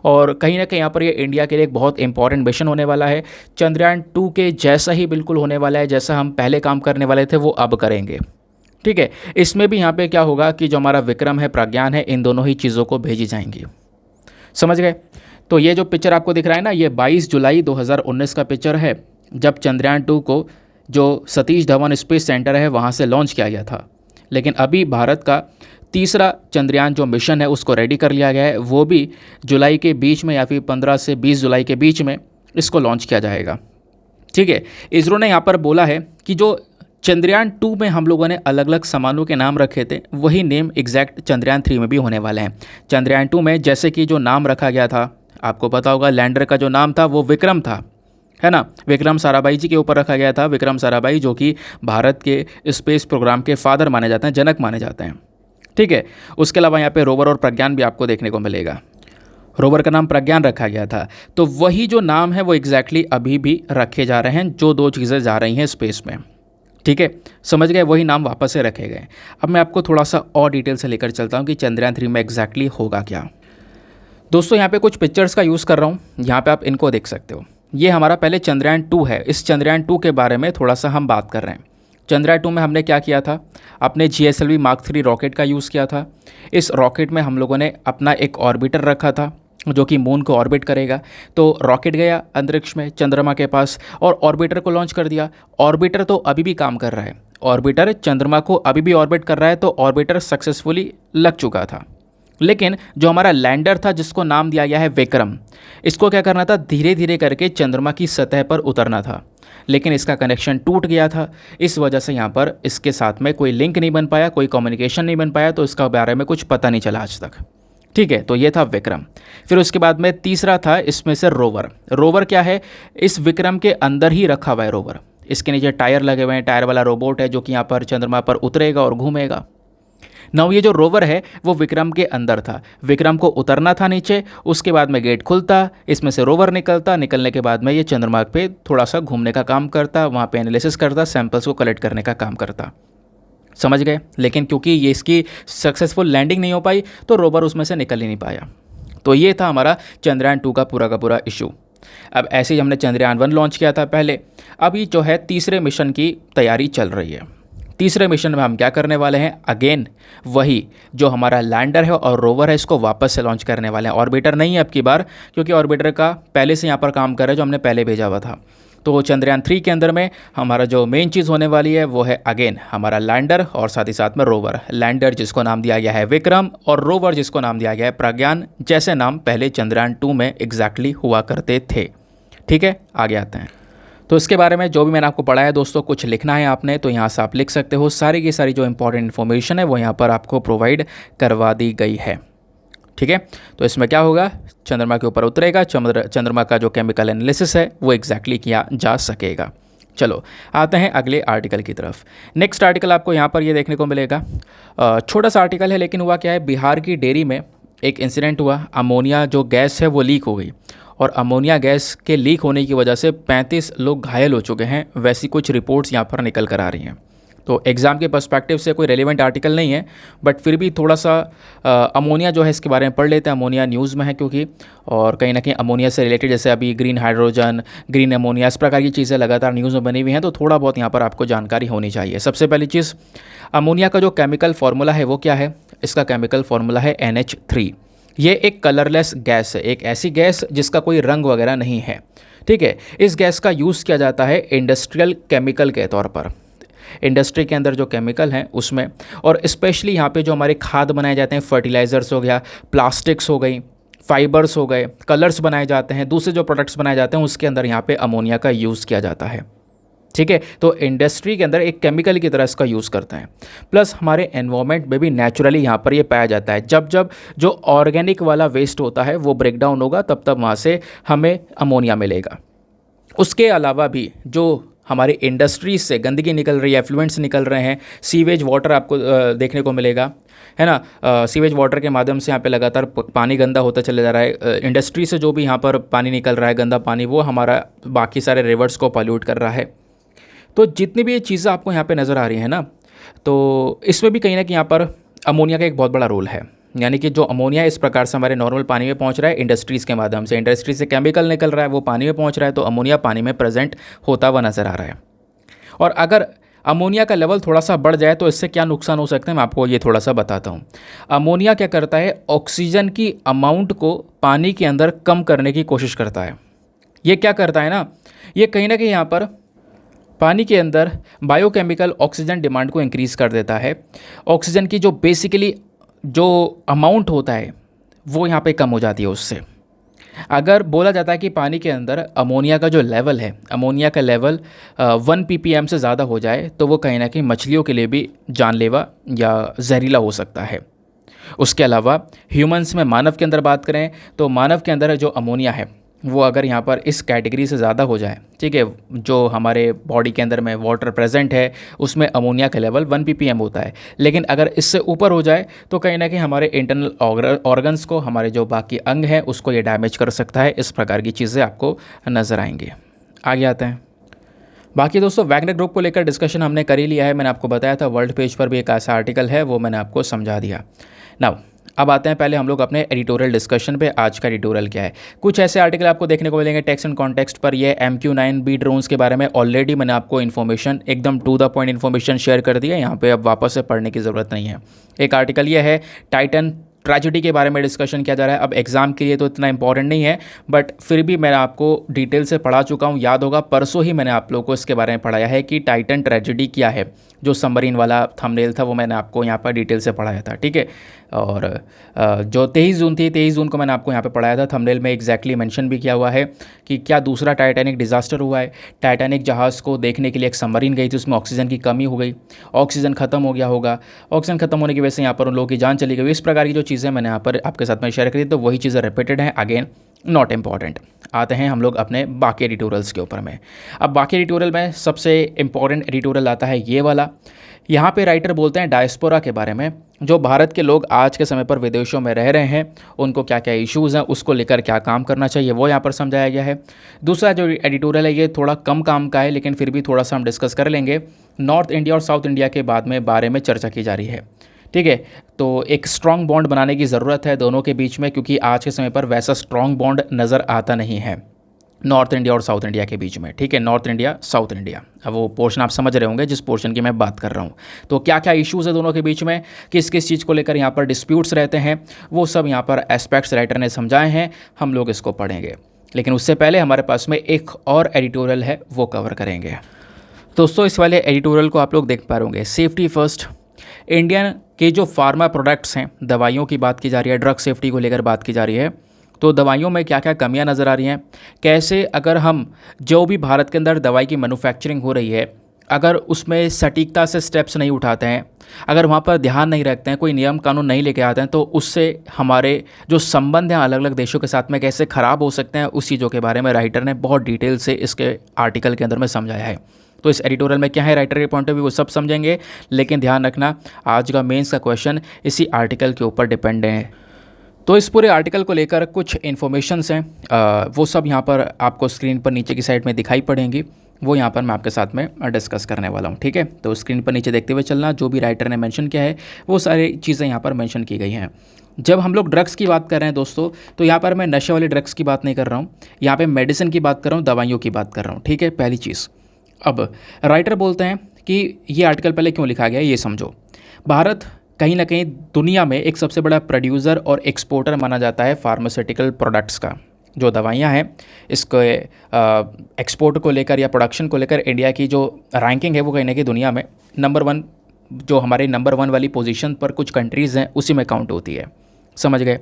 और कहीं ना कहीं यहाँ पर ये इंडिया के लिए एक बहुत इंपॉर्टेंट मिशन होने वाला है। चंद्रयान 2 के जैसा ही बिल्कुल होने वाला है, जैसा हम पहले काम करने वाले थे वो अब करेंगे। ठीक है, इसमें भी यहाँ पे क्या होगा कि जो हमारा विक्रम है, प्रज्ञान है, इन दोनों ही चीज़ों को भेजी जाएंगी। समझ गए? तो ये जो पिक्चर आपको दिख रहा है ना, ये 22 जुलाई 2019 का पिक्चर है, जब चंद्रयान 2 को जो सतीश धवन स्पेस सेंटर है वहाँ से लॉन्च किया गया था। लेकिन अभी भारत का तीसरा चंद्रयान जो मिशन है उसको रेडी कर लिया गया है, वो भी जुलाई के बीच में या फिर 15 से 20 जुलाई के बीच में इसको लॉन्च किया जाएगा। ठीक है, इसरो ने यहाँ पर बोला है कि जो चंद्रयान 2 में हम लोगों ने अलग अलग सामानों के नाम रखे थे, वही नेम एग्जैक्ट चंद्रयान 3 में भी होने वाले हैं। चंद्रयान 2 में जैसे कि जो नाम रखा गया था, आपको पता होगा लैंडर का जो नाम था वो विक्रम था, है ना। विक्रम साराभाई जी के ऊपर रखा गया था। विक्रम साराभाई जो कि भारत के स्पेस प्रोग्राम के फादर माने जाते हैं, जनक माने जाते हैं। ठीक है, उसके अलावा यहाँ पे रोवर और प्रज्ञान भी आपको देखने को मिलेगा। रोवर का नाम प्रज्ञान रखा गया था। तो वही जो नाम है वो एग्जैक्टली अभी भी रखे जा रहे हैं, जो दो चीज़ें जा रही हैं स्पेस में। ठीक है, समझ गए, वही नाम वापस से रखे गए। अब मैं आपको थोड़ा सा और डिटेल से लेकर चलता हूँ कि चंद्रयान 3 में एग्जैक्टली होगा क्या। दोस्तों यहाँ पे कुछ पिक्चर्स का यूज़ कर रहा हूँ, यहाँ पे आप इनको देख सकते हो। ये हमारा पहले चंद्रयान 2 है। इस चंद्रयान 2 के बारे में थोड़ा सा हम बात कर रहे हैं। चंद्रयान 2 में हमने क्या किया था, अपने GSLV Mark 3 रॉकेट का यूज़ किया था। इस रॉकेट में हम लोगों ने अपना एक ऑर्बिटर रखा था जो कि मून को ऑर्बिट करेगा। तो रॉकेट गया अंतरिक्ष में चंद्रमा के पास और ऑर्बिटर को लॉन्च कर दिया। ऑर्बिटर तो अभी भी काम कर रहा है, ऑर्बिटर चंद्रमा को अभी भी ऑर्बिट कर रहा है, तो ऑर्बिटर सक्सेसफुली लग चुका था। लेकिन जो हमारा लैंडर था जिसको नाम दिया गया है विक्रम, इसको क्या करना था, धीरे धीरे करके चंद्रमा की सतह पर उतरना था। लेकिन इसका कनेक्शन टूट गया था, इस वजह से यहाँ पर इसके साथ में कोई लिंक नहीं बन पाया, कोई कम्युनिकेशन नहीं बन पाया, तो इसका बारे में कुछ पता नहीं चला आज तक। ठीक है, तो ये था विक्रम। फिर उसके बाद में तीसरा था इसमें से रोवर। रोवर क्या है, इस विक्रम के अंदर ही रखा हुआ है रोवर। इसके नीचे टायर लगे हुए हैं, टायर वाला रोबोट है जो कि यहाँ पर चंद्रमा पर उतरेगा और घूमेगा। नौ ये जो रोवर है वो विक्रम के अंदर था। विक्रम को उतरना था नीचे, उसके बाद में गेट खुलता, इसमें से रोवर निकलता, निकलने के बाद में ये चंद्रमा पे थोड़ा सा घूमने का काम करता, वहाँ पे एनालिसिस करता, सैंपल्स को कलेक्ट करने का काम करता। समझ गए? लेकिन क्योंकि ये इसकी सक्सेसफुल लैंडिंग नहीं हो पाई तो रोवर उसमें से निकल ही नहीं पाया। तो ये था हमारा चंद्रयान 2 का पूरा इशू। अब ऐसे ही हमने चंद्रयान 1 लॉन्च किया था पहले। अभी जो है तीसरे मिशन की तैयारी चल रही है। तीसरे मिशन में हम क्या करने वाले हैं, अगेन वही जो हमारा लैंडर है और रोवर है इसको वापस से लॉन्च करने वाले हैं। ऑर्बिटर नहीं है अब की बार, क्योंकि ऑर्बिटर का पहले से यहाँ पर काम कर रहा है जो हमने पहले भेजा हुआ था। तो चंद्रयान 3 के अंदर में हमारा जो मेन चीज़ होने वाली है वो है अगेन हमारा लैंडर और साथ ही साथ में रोवर। लैंडर जिसको नाम दिया गया है विक्रम और रोवर जिसको नाम दिया गया है प्रज्ञान, जैसे नाम पहले चंद्रयान 2 में एग्जैक्टली हुआ करते थे। ठीक है, आगे आते हैं। तो इसके बारे में जो भी मैंने आपको पढ़ाया दोस्तों, कुछ लिखना है आपने तो यहाँ से आप लिख सकते हो। सारी की सारी जो इंपॉर्टेंट इन्फॉर्मेशन है वो यहाँ पर आपको प्रोवाइड करवा दी गई है। ठीक है, तो इसमें क्या होगा, चंद्रमा के ऊपर उतरेगा, चंद्रमा का जो केमिकल एनालिसिस है वो एग्जैक्टली किया जा सकेगा। चलो आते हैं अगले आर्टिकल की तरफ। नेक्स्ट आर्टिकल आपको यहाँ पर ये देखने को मिलेगा। छोटा सा आर्टिकल है, लेकिन हुआ क्या है, बिहार की डेयरी में एक इंसिडेंट हुआ, अमोनिया जो गैस है वो लीक हो गई और अमोनिया गैस के लीक होने की वजह से 35 लोग घायल हो चुके हैं, वैसी कुछ रिपोर्ट्स यहाँ पर निकल कर आ रही हैं। तो एग्ज़ाम के पर्सपेक्टिव से कोई रेलिवेंट आर्टिकल नहीं है, बट फिर भी थोड़ा सा अमोनिया जो है इसके बारे में पढ़ लेते हैं। अमोनिया न्यूज़ में है क्योंकि, और कहीं ना कहीं अमोनिया से रिलेटेड जैसे अभी ग्रीन हाइड्रोजन, ग्रीन अमोनिया, इस प्रकार की चीज़ें लगातार न्यूज़ में बनी हुई हैं, तो थोड़ा बहुत यहाँ पर आपको जानकारी होनी चाहिए। सबसे पहली चीज़, अमोनिया का जो केमिकल फार्मूला है वो क्या है? इसका केमिकल फार्मूला है NH3। ये एक कलरलेस गैस है, एक ऐसी गैस जिसका कोई रंग वगैरह नहीं है, ठीक है। इस गैस का यूज़ किया जाता है इंडस्ट्रियल केमिकल के तौर पर, इंडस्ट्री के अंदर जो केमिकल हैं उसमें, और स्पेशली यहाँ पे जो हमारे खाद बनाए जाते हैं, फर्टिलाइज़र्स हो गया, प्लास्टिक्स हो गई, फाइबर्स हो गए, कलर्स बनाए जाते हैं, दूसरे जो प्रोडक्ट्स बनाए जाते हैं उसके अंदर यहाँ पे अमोनिया का यूज़ किया जाता है, ठीक है। तो इंडस्ट्री के अंदर एक केमिकल की तरह इसका यूज़ करते हैं। प्लस हमारे एनवायरनमेंट में भी नेचुरली यहाँ पर ये पाया जाता है। जब जब जो ऑर्गेनिक वाला वेस्ट होता है वो ब्रेक डाउन होगा, तब तब वहाँ से हमें अमोनिया मिलेगा। उसके अलावा भी जो हमारी इंडस्ट्रीज से गंदगी निकल रही है, एफ्लुएंट्स निकल रहे हैं, सीवेज वाटर आपको देखने को मिलेगा, है ना। सीवेज वाटर के माध्यम से यहाँ पे लगातार पानी गंदा होता चले जा रहा है। इंडस्ट्री से जो भी यहाँ पर पानी निकल रहा है, गंदा पानी, वो हमारा बाकी सारे रिवर्स को पॉल्यूट कर रहा है। तो जितनी भी ये चीज़ें आपको यहाँ पे नज़र आ रही हैं ना, तो इसमें भी कहीं ना कहीं यहाँ पर अमोनिया का एक बहुत बड़ा रोल है। यानी कि जो अमोनिया इस प्रकार से हमारे नॉर्मल पानी में पहुँच रहा है इंडस्ट्रीज़ के माध्यम से, इंडस्ट्री से केमिकल निकल रहा है, वो पानी में पहुँच रहा है, तो अमोनिया पानी में प्रेजेंट होता हुआ नज़र आ रहा है। और अगर अमोनिया का लेवल थोड़ा सा बढ़ जाए तो इससे क्या नुकसान हो सकते हैं, मैं आपको ये थोड़ा सा बताता हूँ। अमोनिया क्या करता है, ऑक्सीजन की अमाउंट को पानी के अंदर कम करने की कोशिश करता है। ये क्या करता है ना, ये कहीं ना कहीं यहाँ पर पानी के अंदर बायोकेमिकल ऑक्सीजन डिमांड को इंक्रीज़ कर देता है। ऑक्सीजन की जो बेसिकली जो अमाउंट होता है वो यहाँ पे कम हो जाती है उससे। अगर बोला जाता है कि पानी के अंदर अमोनिया का जो लेवल है, अमोनिया का लेवल 1 ppm से ज़्यादा हो जाए तो वो कहीं ना कहीं मछलियों के लिए भी जानलेवा या जहरीला हो सकता है। उसके अलावा ह्यूमंस में, मानव के अंदर बात करें तो मानव के अंदर जो अमोनिया है वो अगर यहाँ पर इस कैटेगरी से ज़्यादा हो जाए, ठीक है, जो हमारे बॉडी के अंदर में वाटर प्रेजेंट है उसमें अमोनिया का लेवल 1 ppm होता है, लेकिन अगर इससे ऊपर हो जाए तो कहीं ना कहीं हमारे इंटरनल ऑर्गन्स को, हमारे जो बाकी अंग हैं उसको ये डैमेज कर सकता है। इस प्रकार की चीज़ें आपको नज़र आएंगी। आगे आते हैं। बाकी दोस्तों, वैगनर ग्रुप को लेकर डिस्कशन हमने कर ही लिया है। मैंने आपको बताया था वर्ल्ड पेज पर भी एक ऐसा आर्टिकल है, वो मैंने आपको समझा दिया। नाउ अब आते हैं पहले हम लोग अपने एडिटोरियल डिस्कशन पे। आज का एडिटोरियल क्या है, कुछ ऐसे आर्टिकल आपको देखने को मिलेंगे टेक्स्ट एंड कॉन्टेक्स्ट पर। ये MQ-9B ड्रोन्स के बारे में ऑलरेडी मैंने आपको इन्फॉर्मेशन, एकदम to the point information share कर दी है, यहाँ पे अब वापस से पढ़ने की ज़रूरत नहीं है। एक आर्टिकल ये है, टाइटन ट्रेजेडी के बारे में डिस्कशन किया जा रहा है। अब एग्ज़ाम के लिए तो इतना इंपॉर्टेंट नहीं है, बट फिर भी मैं आपको डिटेल से पढ़ा चुका हूँ। याद होगा परसों ही मैंने आप लोगों को इसके बारे में पढ़ाया है कि टाइटन ट्रेजेडी क्या है। जो सबमरीन वाला थंबनेल था वो मैंने आपको यहाँ पर डिटेल से पढ़ाया था, ठीक है। और जो 23 जून थी, 23 जून को मैंने आपको यहाँ पे पढ़ाया था। थंबनेल में एग्जैक्टली मेंशन भी किया हुआ है कि क्या दूसरा टाइटैनिक डिज़ास्टर हुआ है। टाइटैनिक जहाज़ को देखने के लिए एक सबमरीन गई थी, उसमें ऑक्सीजन की कमी हो गई, ऑक्सीजन खत्म हो गया होगा, ऑक्सीजन खत्म होने की वजह से यहाँ पर उन लोगों की जान चली गई। इस प्रकार की जो चीज़ें मैंने यहाँ पर आपके साथ में शेयर करी, तो वही चीज़ें रिपीटेड हैं, अगेन नॉट इम्पॉर्टेंट। आते हैं हम लोग अपने बाकी एडिटोरियल्स के ऊपर में। अब बाकी एडिटोरियल में सबसे इम्पॉर्टेंट एडिटोरियल आता है ये वाला। यहाँ पे राइटर बोलते हैं डायस्पोरा के बारे में, जो भारत के लोग आज के समय पर विदेशों में रह रहे हैं, उनको क्या क्या इश्यूज़ हैं, उसको लेकर क्या काम करना चाहिए, वो यहाँ पर समझाया गया है। दूसरा जो एडिटोरियल है ये थोड़ा कम काम का है, लेकिन फिर भी थोड़ा सा हम डिस्कस कर लेंगे। नॉर्थ इंडिया और साउथ इंडिया के बारे में चर्चा की जा रही है, ठीक है। तो एक स्ट्रॉन्ग बॉन्ड बनाने की ज़रूरत है दोनों के बीच में, क्योंकि आज के समय पर वैसा स्ट्रॉन्ग बॉन्ड नज़र आता नहीं है नॉर्थ इंडिया और साउथ इंडिया के बीच में, ठीक है। नॉर्थ इंडिया, साउथ इंडिया, अब वो पोर्शन आप समझ रहे होंगे जिस पोर्शन की मैं बात कर रहा हूँ। तो क्या क्या इश्यूज़ है दोनों के बीच में, किस किस चीज़ को लेकर यहाँ पर डिस्प्यूट्स रहते हैं, वो सब यहाँ पर एस्पेक्ट्स राइटर ने समझाए हैं, हम लोग इसको पढ़ेंगे। लेकिन उससे पहले हमारे पास में एक और एडिटोरियल है, वो कवर करेंगे। दोस्तों, इस वाले एडिटोरियल को आप लोग देख पा रहे, सेफ्टी फर्स्ट। इंडियन के जो फार्मा प्रोडक्ट्स हैं, दवाइयों की बात की जा रही है, ड्रग सेफ्टी को लेकर बात की जा रही है। तो दवाइयों में क्या क्या कमियां नज़र आ रही हैं, कैसे अगर हम जो भी भारत के अंदर दवाई की मैन्युफैक्चरिंग हो रही है, अगर उसमें सटीकता से स्टेप्स नहीं उठाते हैं, अगर वहाँ पर ध्यान नहीं रखते हैं, कोई नियम कानून नहीं लेके आते हैं, तो उससे हमारे जो संबंध हैं अलग अलग देशों के साथ में कैसे ख़राब हो सकते हैं, उस चीज़ों के बारे में राइटर ने बहुत डिटेल से इसके आर्टिकल के अंदर में समझाया है। तो इस एडिटोरियल में क्या है, राइटर के पॉइंट ऑफ व्यू, वो सब समझेंगे। लेकिन ध्यान रखना, आज का मेंस का क्वेश्चन इसी आर्टिकल के ऊपर डिपेंड है। तो इस पूरे आर्टिकल को लेकर कुछ इन्फॉर्मेशंस हैं, वो सब यहाँ पर आपको स्क्रीन पर नीचे की साइड में दिखाई पड़ेंगी, वो यहाँ पर मैं आपके साथ में डिस्कस करने वाला हूँ। ठीक है, तो स्क्रीन पर नीचे देखते हुए चलना, जो भी राइटर ने मेंशन किया है वो सारी चीज़ें यहाँ पर मेंशन की गई हैं। जब हम लोग ड्रग्स की बात कर रहे हैं दोस्तों, तो यहाँ पर मैं नशे वाले ड्रग्स की बात नहीं कर रहा हूँ, यहाँ पे मेडिसिन की बात कर रहा हूँ, दवाइयों की बात कर रहा हूँ। ठीक है, पहली चीज़। अब राइटर बोलते हैं कि ये आर्टिकल पहले क्यों लिखा गया है ये समझो। भारत कहीं ना कहीं दुनिया में एक सबसे बड़ा प्रोड्यूसर और एक्सपोर्टर माना जाता है फार्मास्यूटिकल प्रोडक्ट्स का। जो दवाइयाँ हैं इसको एक्सपोर्ट को लेकर या प्रोडक्शन को लेकर इंडिया की जो रैंकिंग है वो कहीं ना कहीं दुनिया में नंबर 1, जो हमारे नंबर 1 वाली पोजीशन पर कुछ कंट्रीज़ हैं उसी में काउंट होती है। समझ गए।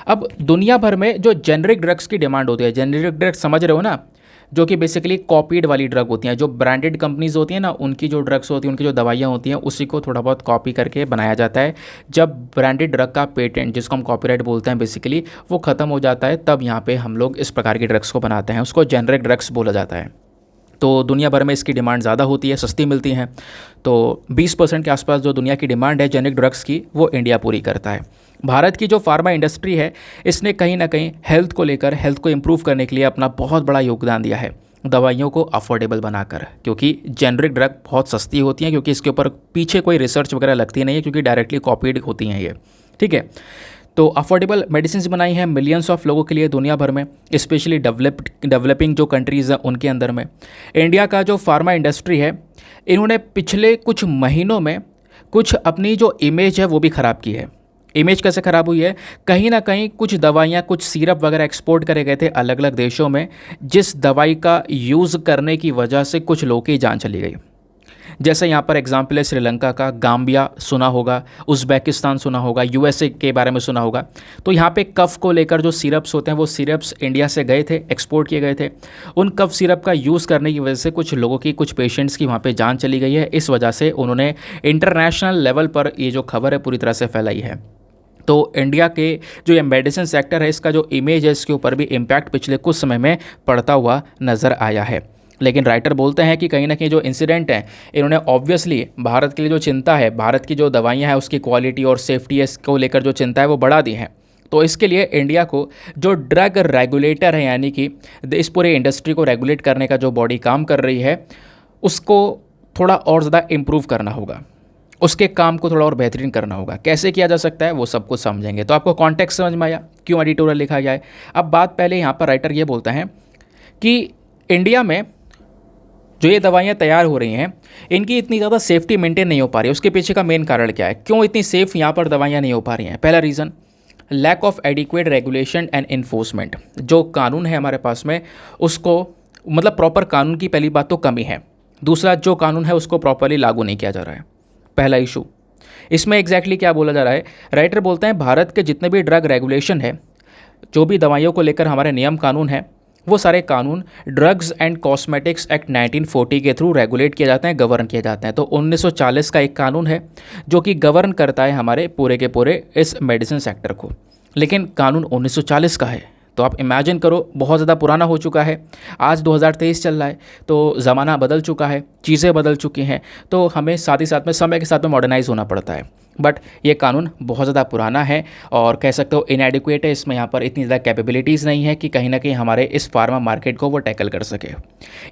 अब दुनिया भर में जो जेनरिक ड्रग्स की डिमांड होती है, जेनरिक ड्रग्स समझ रहे हो ना, जो कि बेसिकली कॉपीड वाली ड्रग होती हैं, जो ब्रांडेड कंपनीज होती हैं ना, उनकी जो ड्रग्स होती हैं, उनकी जो दवाइयाँ होती हैं, उसी को थोड़ा बहुत कॉपी करके बनाया जाता है। जब ब्रांडेड ड्रग का पेटेंट, जिसको हम कॉपीराइट बोलते हैं बेसिकली, वो ख़त्म हो जाता है, तब यहाँ पे हम लोग इस प्रकार की ड्रग्स को बनाते हैं, उसको जेनरिक ड्रग्स बोला जाता है। तो दुनिया भर में इसकी डिमांड ज़्यादा होती है, सस्ती मिलती हैं। तो 20% के आसपास जो दुनिया की डिमांड है जेनरिक ड्रग्स की, वो इंडिया पूरी करता है। भारत की जो फार्मा इंडस्ट्री है, इसने कहीं ना कहीं हेल्थ को लेकर, हेल्थ को इम्प्रूव करने के लिए अपना बहुत बड़ा योगदान दिया है, दवाइयों को अफोर्डेबल बनाकर। क्योंकि जेनरिक ड्रग बहुत सस्ती होती हैं, क्योंकि इसके ऊपर पीछे कोई रिसर्च वगैरह लगती नहीं है, क्योंकि डायरेक्टली कॉपीड होती हैं ये। ठीक है, तो अफोर्डेबल मेडिसिन बनाई हैं मिलियंस ऑफ लोगों के लिए दुनिया भर में, स्पेशली डेवलपिंग जो कंट्रीज़ हैं उनके अंदर में। इंडिया का जो फार्मा इंडस्ट्री है, इन्होंने पिछले कुछ महीनों में कुछ अपनी जो इमेज है वो भी ख़राब की है। इमेज कैसे ख़राब हुई है? कहीं ना कहीं कुछ दवाइयाँ, कुछ सिरप वगैरह एक्सपोर्ट करे गए थे अलग अलग देशों में, जिस दवाई का यूज़ करने की वजह से कुछ लोगों की जान चली गई। जैसे यहाँ पर एग्जाम्पल है श्रीलंका का, गाम्बिया सुना होगा, उज़्बेकिस्तान सुना होगा, यूएसए के बारे में सुना होगा। तो यहाँ पे कफ को लेकर जो सिरप्स होते हैं, वो सिरप्स इंडिया से गए थे, एक्सपोर्ट किए गए थे। उन कफ सिरप का यूज़ करने की वजह से कुछ लोगों की, कुछ पेशेंट्स की वहाँ पे जान चली गई है। इस वजह से उन्होंने इंटरनेशनल लेवल पर ये जो खबर है पूरी तरह से फैलाई है। तो इंडिया के जो ये मेडिसिन सेक्टर है, इसका जो इमेज है, इसके ऊपर भी इम्पैक्ट पिछले कुछ समय में पड़ता हुआ नज़र आया है। लेकिन राइटर बोलते हैं कि कहीं ना कहीं जो इंसिडेंट है, इन्होंने ऑब्वियसली भारत के लिए जो चिंता है, भारत की जो दवाइयाँ हैं उसकी क्वालिटी और सेफ्टी को लेकर जो चिंता है वो बढ़ा दी है। तो इसके लिए इंडिया को जो ड्रग रेगुलेटर है, यानी कि इस पूरे इंडस्ट्री को रेगुलेट करने का जो बॉडी काम कर रही है, उसको थोड़ा और ज़्यादा इम्प्रूव करना होगा, उसके काम को थोड़ा और बेहतरीन करना होगा। कैसे किया जा सकता है वो सब कुछ समझेंगे। तो आपको कॉन्टेक्स्ट समझ में आया क्यों एडिटोरियल लिखा गया है। अब बात पहले यहाँ पर राइटर ये बोलता है कि इंडिया में जो ये दवाइयाँ तैयार हो रही हैं, इनकी इतनी ज़्यादा सेफ्टी मेंटेन नहीं हो पा रही है। उसके पीछे का मेन कारण क्या है, क्यों इतनी सेफ़ यहाँ पर दवाइयाँ नहीं हो पा रही हैं? पहला reason, lack of adequate regulation and enforcement. जो कानून है हमारे पास में, उसको मतलब प्रॉपर कानून की पहली बात तो कमी है। दूसरा, जो कानून है उसको प्रॉपरली लागू नहीं किया जा रहा है, पहला इशू। इसमें एग्जैक्टली क्या बोला जा रहा है? राइटर बोलते हैं भारत के जितने भी ड्रग रेगुलेशन है, जो भी दवाइयों को लेकर हमारे नियम कानून हैं, वो सारे कानून ड्रग्स एंड कॉस्मेटिक्स एक्ट 1940 के थ्रू रेगुलेट किए जाते हैं, गवर्न किए जाते हैं। तो 1940 का एक कानून है जो कि गवर्न करता है हमारे पूरे के पूरे इस मेडिसिन सेक्टर को। लेकिन कानून 1940 का है, तो आप इमेजिन करो, बहुत ज़्यादा पुराना हो चुका है। आज 2023 चल रहा है, तो ज़माना बदल चुका है, चीज़ें बदल चुकी हैं, तो हमें साथ ही साथ में समय के साथ में मॉडर्नाइज होना पड़ता है। बट ये कानून बहुत ज़्यादा पुराना है और कह सकते हो इनएडिक्वेट है। इसमें यहाँ पर इतनी ज़्यादा कैपेबिलिटीज़ नहीं है कि कहीं ना कहीं हमारे इस फार्मा मार्केट को वो टैकल कर सके।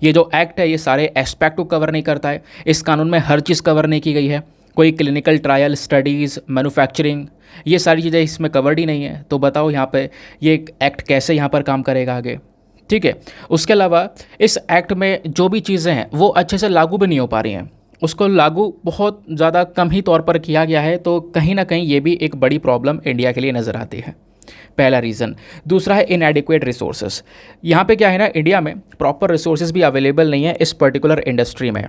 ये जो एक्ट है, ये सारे एस्पेक्ट को कवर नहीं करता है। इस कानून में हर चीज़ कवर नहीं की गई है। कोई क्लिनिकल ट्रायल, स्टडीज़, मैन्युफैक्चरिंग, ये सारी चीज़ें इसमें कवर्ड ही नहीं है। तो बताओ यहाँ पे ये एक्ट कैसे यहाँ पर काम करेगा आगे? ठीक है। उसके अलावा इस एक्ट में जो भी चीज़ें हैं वो अच्छे से लागू भी नहीं हो पा रही हैं। उसको लागू बहुत ज़्यादा कम ही तौर पर किया गया है। तो कहीं ना कहीं ये भी एक बड़ी प्रॉब्लम इंडिया के लिए नज़र आती है, पहला रीज़न। दूसरा है इनएडिक्वेट रिसोर्सेज। यहाँ पे क्या है ना, इंडिया में प्रॉपर रिसोर्सेज भी अवेलेबल नहीं है इस पर्टिकुलर इंडस्ट्री में।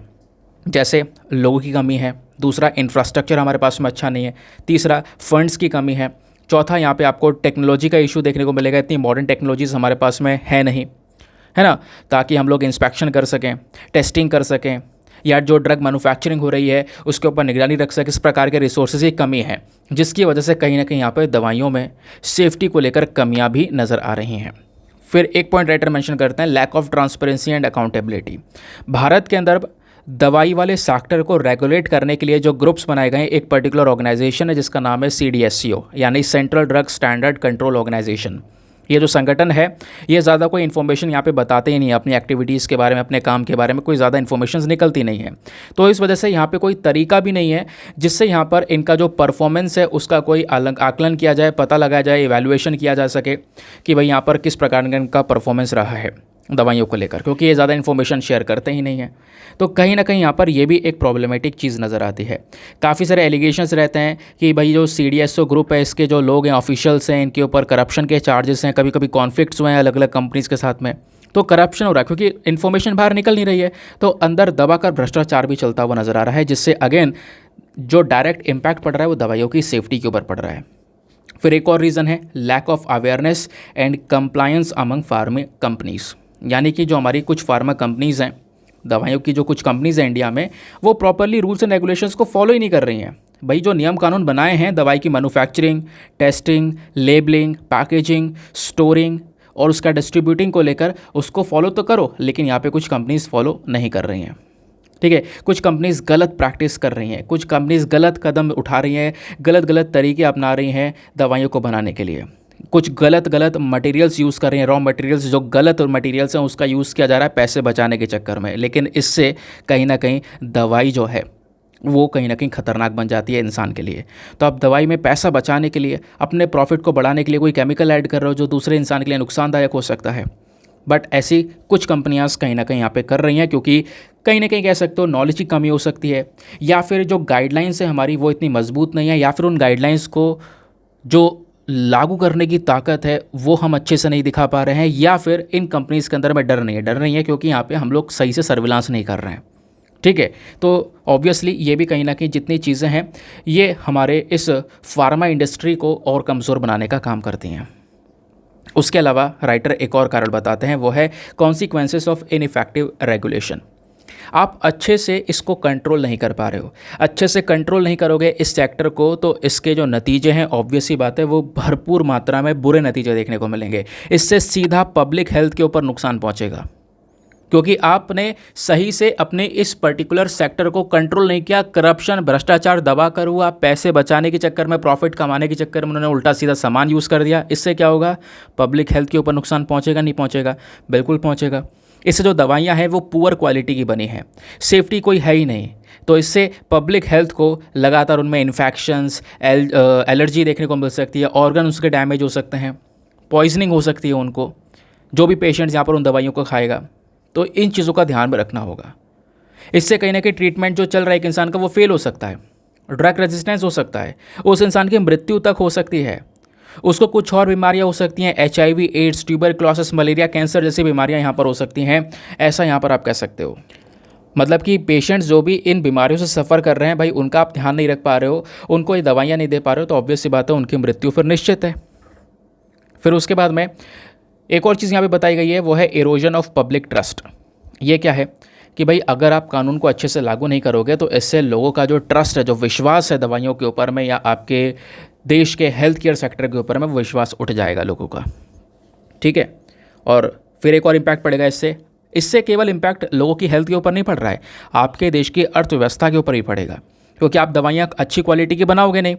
जैसे लोगों की कमी है, दूसरा इंफ्रास्ट्रक्चर हमारे पास में अच्छा नहीं है, तीसरा फंड्स की कमी है, चौथा यहाँ पे आपको टेक्नोलॉजी का इशू देखने को मिलेगा। इतनी मॉडर्न टेक्नोलॉजीज़ हमारे पास में है नहीं, है ना, ताकि हम लोग इंस्पेक्शन कर सकें, टेस्टिंग कर सकें, या जो ड्रग मैन्युफैक्चरिंग हो रही है उसके ऊपर निगरानी रख सके। इस प्रकार के रिसोर्सेज की कमी है, जिसकी वजह से कहीं ना कहीं यहाँ पर दवाइयों में सेफ्टी को लेकर कमियाँ भी नज़र आ रही हैं। फिर एक पॉइंट राइटर मेंशन करते हैं, lack of transparency and accountability. Bharat के अंदर दवाई वाले सेक्टर को रेगुलेट करने के लिए जो ग्रुप्स बनाए गए हैं, एक पर्टिकुलर ऑर्गेनाइजेशन है जिसका नाम है CDSCO, यानी central drug standard control organisation. ये जो संगठन है ये ज़्यादा कोई इन्फॉर्मेशन यहाँ पे बताते ही नहीं है अपनी एक्टिविटीज़ के बारे में, अपने काम के बारे में कोई ज़्यादा इन्फॉर्मेशन निकलती नहीं है। तो इस वजह से यहाँ पे कोई तरीका भी नहीं है जिससे यहाँ पर इनका जो परफॉर्मेंस है उसका कोई आकलन किया जाए, पता लगाया जाए, इवैल्यूएशन किया जा सके कि भाई यहाँ पर किस प्रकार का इनका परफॉर्मेंस रहा है दवाइयों को लेकर, क्योंकि ये ज़्यादा इन्फॉर्मेशन शेयर करते ही नहीं है। तो कहीं ना कहीं यहाँ पर ये भी एक प्रॉब्लमेटिक चीज़ नज़र आती है। काफ़ी सारे एलिगेशंस रहते हैं कि भाई जो CDSCO ग्रुप है इसके जो लोग हैं, ऑफिशियल्स हैं, इनके ऊपर करप्शन के चार्जेस हैं, कभी कभी कॉन्फ्लिक्ट्स हुए हैं अलग अलग कंपनीज़ के साथ में। तो करप्शन हो रहा है क्योंकि इन्फॉर्मेशन बाहर निकल नहीं रही है, तो अंदर दबाकर भ्रष्टाचार भी चलता हुआ नज़र आ रहा है, जिससे अगेन जो डायरेक्ट इम्पैक्ट पड़ रहा है वो दवाइयों की सेफ्टी के ऊपर पड़ रहा है। फिर एक और रीज़न है lack of awareness and compliance among pharma companies, यानी कि जो हमारी कुछ फार्मा कंपनीज़ हैं, दवाइयों की जो कुछ कंपनीज़ हैं इंडिया में, वो प्रॉपरली रूल्स एंड रेगुलेशंस को फॉलो ही नहीं कर रही हैं। भाई जो नियम कानून बनाए हैं दवाई की manufacturing, testing, labelling, packaging, storing और उसका डिस्ट्रीब्यूटिंग को लेकर, उसको फॉलो तो करो, लेकिन यहाँ पे कुछ कंपनीज़ फॉलो नहीं कर रही हैं। ठीक है, कुछ कंपनीज़ गलत प्रैक्टिस कर रही हैं, कुछ कंपनीज़ गलत कदम उठा रही हैं, गलत गलत तरीके अपना रही हैं दवाइयों को बनाने के लिए। कुछ गलत मटेरियल्स यूज़ कर रहे हैं, रॉ मटेरियल्स जो गलत मटेरियल्स हैं उसका यूज़ किया जा रहा है पैसे बचाने के चक्कर में, लेकिन इससे कहीं ना कहीं दवाई जो है वो कहीं ना कहीं ख़तरनाक बन जाती है इंसान के लिए। तो आप दवाई में पैसा बचाने के लिए, अपने प्रॉफिट को बढ़ाने के लिए कोई केमिकल ऐड कर रहे हो जो दूसरे इंसान के लिए नुकसानदायक हो सकता है। बट ऐसी कुछ कंपनियां कहीं ना कहीं यहाँ पे कर रही हैं, क्योंकि कहीं ना कहीं कह सकते हो नॉलेज की कमी हो सकती है, या फिर जो गाइडलाइंस है हमारी वो इतनी मजबूत नहीं है, या फिर उन गाइडलाइंस को जो लागू करने की ताकत है वो हम अच्छे से नहीं दिखा पा रहे हैं, या फिर इन कंपनीज़ के अंदर में डर नहीं है क्योंकि यहाँ पे हम लोग सही से सर्विलांस नहीं कर रहे हैं। ठीक है, तो ऑब्वियसली ये भी कहीं ना कहीं जितनी चीज़ें हैं ये हमारे इस फार्मा इंडस्ट्री को और कमज़ोर बनाने का काम करती हैं। उसके अलावा राइटर एक और कारण बताते हैं, वो है कॉन्सिक्वेंसेस ऑफ इनइफेक्टिव रेगुलेशन। आप अच्छे से इसको कंट्रोल नहीं कर पा रहे हो, अच्छे से कंट्रोल नहीं करोगे इस सेक्टर को, तो इसके जो नतीजे हैं ऑब्वियस ही बात है वो भरपूर मात्रा में बुरे नतीजे देखने को मिलेंगे। इससे सीधा पब्लिक हेल्थ के ऊपर नुकसान पहुंचेगा, क्योंकि आपने सही से अपने इस पर्टिकुलर सेक्टर को कंट्रोल नहीं किया। करप्शन, भ्रष्टाचार दबा कर हुआ, पैसे बचाने के चक्कर में, प्रॉफिट कमाने के चक्कर में उन्होंने उल्टा सीधा सामान यूज़ कर दिया। इससे क्या होगा? पब्लिक हेल्थ के ऊपर नुकसान पहुंचेगा, नहीं पहुंचेगा? बिल्कुल पहुंचेगा। इससे जो दवाइयाँ हैं वो पुअर क्वालिटी की बनी हैं, सेफ्टी कोई है ही नहीं, तो इससे पब्लिक हेल्थ को लगातार उनमें इन्फेक्शंस, एलर्जी देखने को मिल सकती है, ऑर्गन उसके डैमेज हो सकते हैं, पॉइजनिंग हो सकती है उनको, जो भी पेशेंट्स यहाँ पर उन दवाइयों को खाएगा। तो इन चीज़ों का ध्यान में रखना होगा। इससे कहीं ना कहीं ट्रीटमेंट जो चल रहा है एक इंसान का वो फेल हो सकता है, ड्रग रेजिस्टेंस हो सकता है, उस इंसान की मृत्यु तक हो सकती है, उसको कुछ और बीमारियां हो सकती हैं, HIV, AIDS, tuberculosis, malaria, cancer जैसी बीमारियां यहाँ पर हो सकती हैं। ऐसा यहाँ पर आप कह सकते हो। मतलब कि पेशेंट्स जो भी इन बीमारियों से सफ़र कर रहे हैं भाई, उनका आप ध्यान नहीं रख पा रहे हो, उनको ये दवाइयाँ नहीं दे पा रहे हो, तो ऑब्वियस सी बात है उनकी मृत्यु फिर निश्चित है। फिर उसके बाद में एक और चीज़ यहाँ पे बताई गई है, वो है इरोजन ऑफ पब्लिक ट्रस्ट। ये क्या है कि भाई अगर आप कानून को अच्छे से लागू नहीं करोगे तो इससे लोगों का जो ट्रस्ट है, जो विश्वास है दवाइयों के ऊपर में या आपके देश के हेल्थ केयर सेक्टर के ऊपर में, वो विश्वास उठ जाएगा लोगों का। ठीक है, और फिर एक और इम्पैक्ट पड़ेगा इससे केवल इम्पैक्ट लोगों की हेल्थ के ऊपर नहीं पड़ रहा है, आपके देश की अर्थव्यवस्था के ऊपर ही पड़ेगा, क्योंकि आप दवाइयाँ अच्छी क्वालिटी की बनाओगे नहीं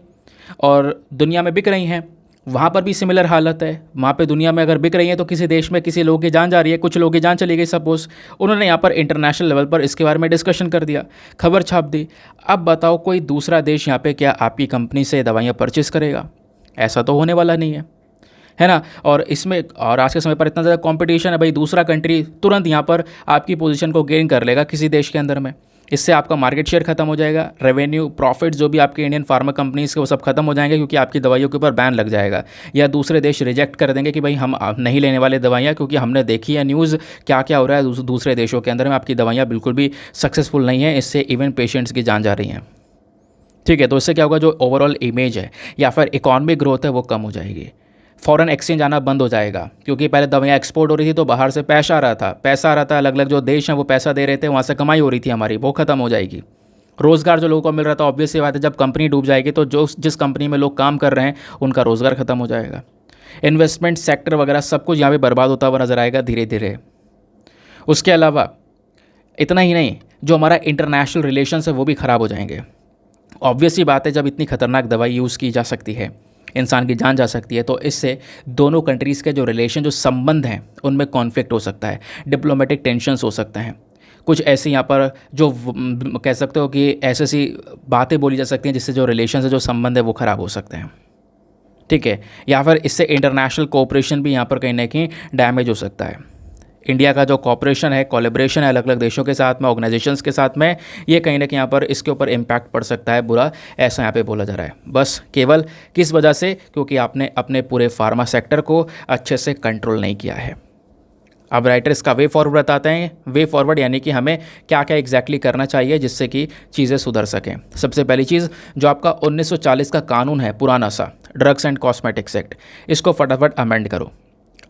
और दुनिया में बिक रही हैं, वहाँ पर भी सिमिलर हालत है। वहाँ पे दुनिया में अगर बिक रही है तो किसी देश में किसी लोगों की जान जा रही है, कुछ लोगों की जान चली गई सपोज़, उन्होंने यहाँ पर इंटरनेशनल लेवल पर इसके बारे में डिस्कशन कर दिया, खबर छाप दी। अब बताओ कोई दूसरा देश यहाँ पे क्या आपकी कंपनी से दवाइयाँ परचेस करेगा? ऐसा तो होने वाला नहीं है ना। और इसमें और आज के समय पर इतना ज़्यादा कंपटीशन है भाई, दूसरा कंट्री तुरंत यहाँ पर आपकी पोजीशन को गेन कर लेगा किसी देश के अंदर में। इससे आपका मार्केट शेयर खत्म हो जाएगा, रेवेन्यू, प्रॉफिट जो भी आपके इंडियन फार्मा कंपनीज़ के वो सब खत्म हो जाएंगे, क्योंकि आपकी दवाइयों के ऊपर बैन लग जाएगा, या दूसरे देश रिजेक्ट कर देंगे कि भाई हम नहीं लेने वाले दवाइयाँ, क्योंकि हमने देखी है न्यूज़ क्या क्या हो रहा है दूसरे देशों के अंदर में, आपकी दवाइयाँ बिल्कुल भी सक्सेसफुल नहीं है, इससे इवन पेशेंट्स की जान जा रही हैं। ठीक है, तो इससे क्या होगा, जो ओवरऑल इमेज है या फिर इकॉनमिक ग्रोथ है वो कम हो जाएगी, फॉरेन एक्सचेंज आना बंद हो जाएगा, क्योंकि पहले दवाइयाँ एक्सपोर्ट हो रही थी तो बाहर से पैसा आ रहा था, अलग अलग जो देश हैं वो पैसा दे रहे थे, वहाँ से कमाई हो रही थी हमारी, वो खत्म हो जाएगी। रोज़गार जो लोगों को मिल रहा था, ऑब्वियस सी बात है जब कंपनी डूब जाएगी तो जिस कंपनी में लोग काम कर रहे हैं उनका रोज़गार खत्म हो जाएगा, इन्वेस्टमेंट सेक्टर वगैरह सब कुछ यहाँ पे बर्बाद होता हुआ नजर आएगा धीरे धीरे। उसके अलावा इतना ही नहीं, जो हमारा इंटरनेशनल रिलेशंस है वो भी ख़राब हो जाएंगे। ऑब्वियस सी बात है, जब इतनी खतरनाक दवाई यूज़ की जा सकती है, इंसान की जान जा सकती है, तो इससे दोनों कंट्रीज़ के जो रिलेशन, जो संबंध हैं, उनमें कॉन्फ्लिक्ट हो सकता है, डिप्लोमेटिक टेंशन्स हो सकते हैं, कुछ ऐसे यहाँ पर जो कह सकते हो कि ऐसी ऐसी बातें बोली जा सकती हैं जिससे जो रिलेशन है, जो संबंध है, वो ख़राब हो सकते हैं। ठीक है, या फिर इससे इंटरनेशनल कोऑपरेशन भी यहाँ पर कहीं ना कहीं डैमेज हो सकता है। इंडिया का जो कॉपरेशन है, कोलैबोरेशन है अलग अलग देशों के साथ में, ऑर्गेनाइजेशंस के साथ में, ये कहीं ना कहीं यहाँ पर इसके ऊपर इम्पैक्ट पड़ सकता है बुरा, ऐसा यहाँ पे बोला जा रहा है। बस केवल किस वजह से? क्योंकि आपने अपने पूरे फार्मा सेक्टर को अच्छे से कंट्रोल नहीं किया है। अब राइटर इसका वे फॉरवर्ड बताते हैं। वे फॉरवर्ड यानी कि हमें क्या क्या एग्जैक्टली करना चाहिए जिससे कि चीज़ें सुधर सकें। सबसे पहली चीज़, जो आपका 1940 का कानून है, पुराना सा ड्रग्स एंड कॉस्मेटिक्स एक्ट, इसको फटाफट अमेंड करो।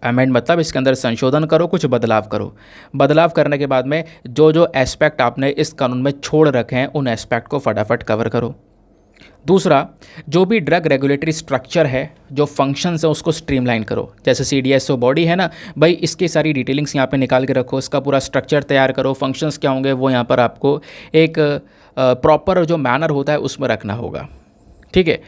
अमेंड मतलब इसके अंदर संशोधन करो, कुछ बदलाव करो। बदलाव करने के बाद में जो जो एस्पेक्ट आपने इस कानून में छोड़ रखे हैं, उन एस्पेक्ट को फटाफट कवर करो। दूसरा, जो भी ड्रग रेगुलेटरी स्ट्रक्चर है, जो फंक्शंस है, उसको स्ट्रीमलाइन करो। जैसे CDSO बॉडी है ना भाई, इसकी सारी डिटेलिंग्स यहाँ पे निकाल के रखो, इसका पूरा स्ट्रक्चर तैयार करो, फंक्शंस क्या होंगे वो यहाँ पर आपको एक प्रॉपर जो मैनर होता है उसमें रखना होगा। ठीक है,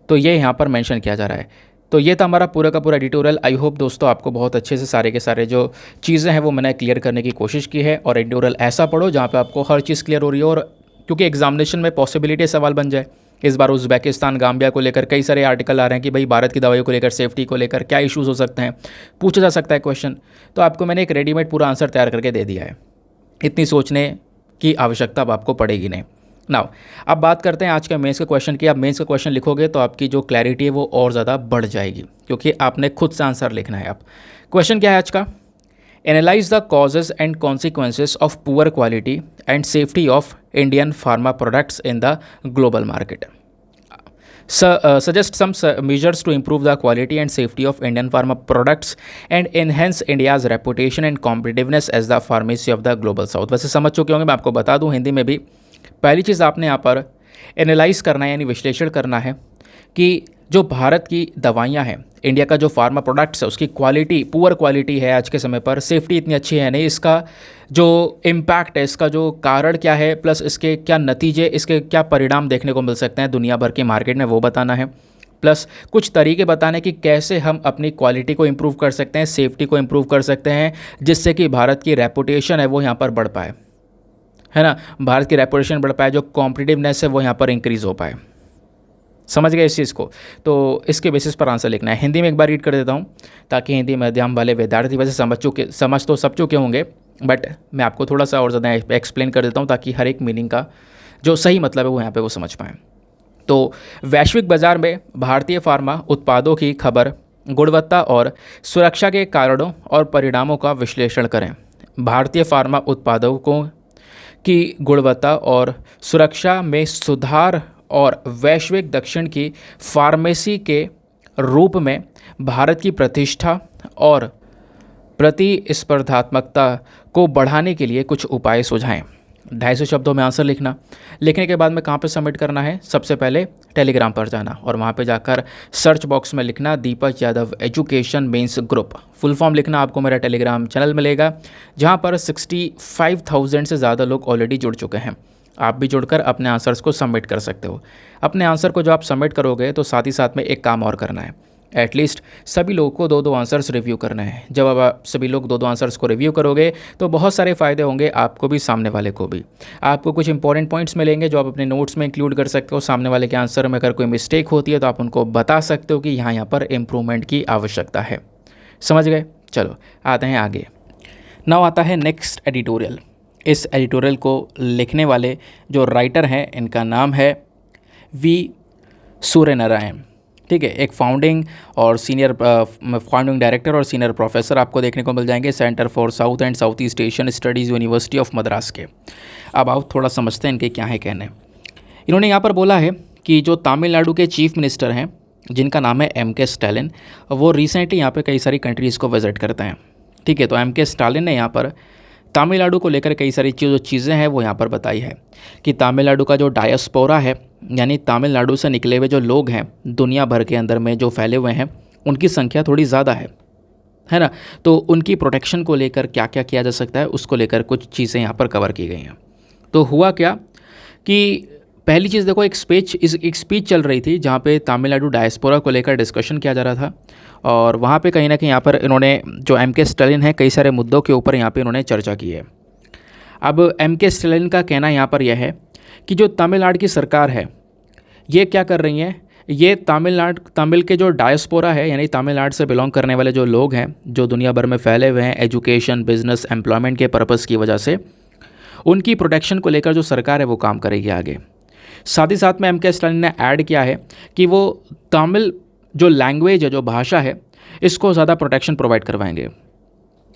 तो ये यहाँ पर मेंशन किया जा रहा है। तो ये था हमारा पूरा का पूरा एडिटोरियल। आई होप दोस्तों आपको बहुत अच्छे से सारे के सारे जो चीज़ें हैं वो मैंने क्लियर करने की कोशिश की है। और एडिटोरियल ऐसा पढ़ो जहाँ पे आपको हर चीज़ क्लियर हो रही हो, और क्योंकि एग्जामिनेशन में पॉसिबिलिटी सवाल बन जाए। इस बार उज़्बेकिस्तान, गाम्बिया को लेकर कई सारे आर्टिकल आ रहे हैं कि भाई भारत की दवाइयों को लेकर, सेफ्टी को लेकर क्या इश्यूज़ हो सकते हैं, पूछा जा सकता है क्वेश्चन। तो आपको मैंने एक रेडीमेड पूरा आंसर तैयार करके दे दिया है, इतनी सोचने की आवश्यकता अब आपको पड़ेगी नहीं। नाउ अब बात करते हैं आज के मेंस के क्वेश्चन की। आप मेंस का क्वेश्चन लिखोगे तो आपकी जो क्लैरिटी है वो और ज़्यादा बढ़ जाएगी, क्योंकि आपने खुद से आंसर लिखना है। आप क्वेश्चन क्या है आज का? Analyse the causes and consequences of poor quality and safety of Indian pharma products in the global market. Suggest some measures to improve the quality and safety of Indian pharma products and enhance India's reputation and competitiveness as the pharmacy of the global south। वैसे समझ चुके होंगे, मैं आपको बता दूं हिंदी में भी। पहली चीज़ आपने यहाँ पर एनालाइज करना है, यानी विश्लेषण करना है कि जो भारत की दवाइयाँ हैं, इंडिया का जो फार्मा प्रोडक्ट्स है, उसकी क्वालिटी पुअर क्वालिटी है आज के समय पर, सेफ्टी इतनी अच्छी है नहीं, इसका जो इम्पैक्ट है, इसका जो कारण क्या है, प्लस इसके क्या नतीजे, इसके क्या परिणाम देखने को मिल सकते हैं दुनिया भर के मार्केट में, वो बताना है। प्लस कुछ तरीके बताने कि कैसे हम अपनी क्वालिटी को इम्प्रूव कर सकते हैं, सेफ्टी को इम्प्रूव कर सकते हैं, जिससे कि भारत की रेपुटेशन है वो यहाँ पर बढ़ पाए, है ना, भारत की रेपुटेशन बढ़ पाए, जो कॉम्पिटिटिवनेस है वो यहाँ पर इंक्रीज़ हो पाए। समझ गए इस चीज़ को? तो इसके बेसिस पर आंसर लिखना है। हिंदी में एक बार रीड कर देता हूँ ताकि हिंदी माध्यम वाले विद्यार्थी वैसे समझ तो सब चुके होंगे, बट मैं आपको थोड़ा सा और ज़्यादा एक्सप्लेन कर देता हूँ ताकि हर एक मीनिंग का जो सही मतलब है वो यहाँ पे वो समझ पाएँ। तो वैश्विक बाज़ार में भारतीय फार्मा उत्पादों की खबर, गुणवत्ता और सुरक्षा के कारणों और परिणामों का विश्लेषण करें। भारतीय फार्मा उत्पादों की गुणवत्ता और सुरक्षा में सुधार और वैश्विक दक्षिण की फार्मेसी के रूप में भारत की प्रतिष्ठा और प्रतिस्पर्धात्मकता को बढ़ाने के लिए कुछ उपाय सुझाएं। 250 शब्दों में आंसर लिखना। लिखने के बाद में कहाँ पे सबमिट करना है? सबसे पहले टेलीग्राम पर जाना और वहाँ पे जाकर सर्च बॉक्स में लिखना Deepak Yadav education mains group. Full form लिखना, आपको मेरा टेलीग्राम चैनल मिलेगा जहाँ पर 65,000 से ज़्यादा लोग ऑलरेडी जुड़ चुके हैं। आप भी जुड़कर अपने आंसर्स को सबमिट कर सकते हो। अपने आंसर को जो आप सबमिट करोगे तो साथ ही साथ में एक काम और करना है, एटलीस्ट सभी लोगों को 2-2 आंसर्स रिव्यू करना है। जब आप सभी लोग 2-2 आंसर्स को रिव्यू करोगे तो बहुत सारे फ़ायदे होंगे, आपको भी सामने वाले को भी। आपको कुछ इंपॉर्टेंट पॉइंट्स मिलेंगे जो आप अपने नोट्स में इंक्लूड कर सकते हो। सामने वाले के आंसर में अगर कोई मिस्टेक होती है तो आप उनको बता सकते हो कि यहाँ पर इम्प्रूवमेंट की आवश्यकता है। समझ गए? चलो आते हैं आगे। नाउ आता है नेक्स्ट एडिटोरियल। इस एडिटोरियल को लिखने वाले जो राइटर हैं इनका नाम है वी सूर्यनारायण। ठीक है, एक फाउंडिंग डायरेक्टर और सीनियर प्रोफेसर आपको देखने को मिल जाएंगे centre for south and south east Asian studies university of Madras के। अब आप थोड़ा समझते हैं इनके क्या है कहने। इन्होंने यहाँ पर बोला है कि जो तमिलनाडु के चीफ मिनिस्टर हैं जिनका नाम है MK स्टालिन, वो रिसेंटली यहाँ पर कई सारी कंट्रीज़ को विज़िट करते हैं। ठीक है, तो MK स्टालिन ने यहाँ पर तमिलनाडु को लेकर कई सारी जो चीज़ें हैं वो यहाँ पर बताई है कि तमिलनाडु का जो डायस्पोरा है, यानी तमिलनाडु से निकले हुए जो लोग हैं दुनिया भर के अंदर में जो फैले हुए हैं, उनकी संख्या थोड़ी ज़्यादा है ना। तो उनकी प्रोटेक्शन को लेकर क्या क्या किया जा सकता है उसको लेकर कुछ चीज़ें यहाँ पर कवर की गई हैं। तो हुआ क्या कि पहली चीज़ देखो, एक स्पीच चल रही थी जहाँ पे तमिलनाडु डायस्पोरा को लेकर डिस्कशन किया जा रहा था, और वहाँ पे कहीं ना कहीं यहाँ पर इन्होंने जो एम के स्टालिन है कई सारे मुद्दों के ऊपर यहाँ पे इन्होंने चर्चा की है। अब एम के स्टालिन का कहना यहाँ पर यह है कि जो तमिलनाडु की सरकार है ये क्या कर रही है, ये तमिल के जो डायस्पोरा है यानी तमिलनाडु से बिलोंग करने वाले जो लोग हैं जो दुनिया भर में फैले हुए हैं एजुकेशन, बिजनेस, एम्प्लॉयमेंट के पर्पज़ की वजह से, उनकी प्रोटेक्शन को लेकर जो सरकार है वो काम करेगी आगे। साथ ही साथ में एम के स्टालिन ने ऐड किया है कि वो तमिल जो लैंग्वेज है, जो भाषा है, इसको ज़्यादा प्रोटेक्शन प्रोवाइड करवाएंगे।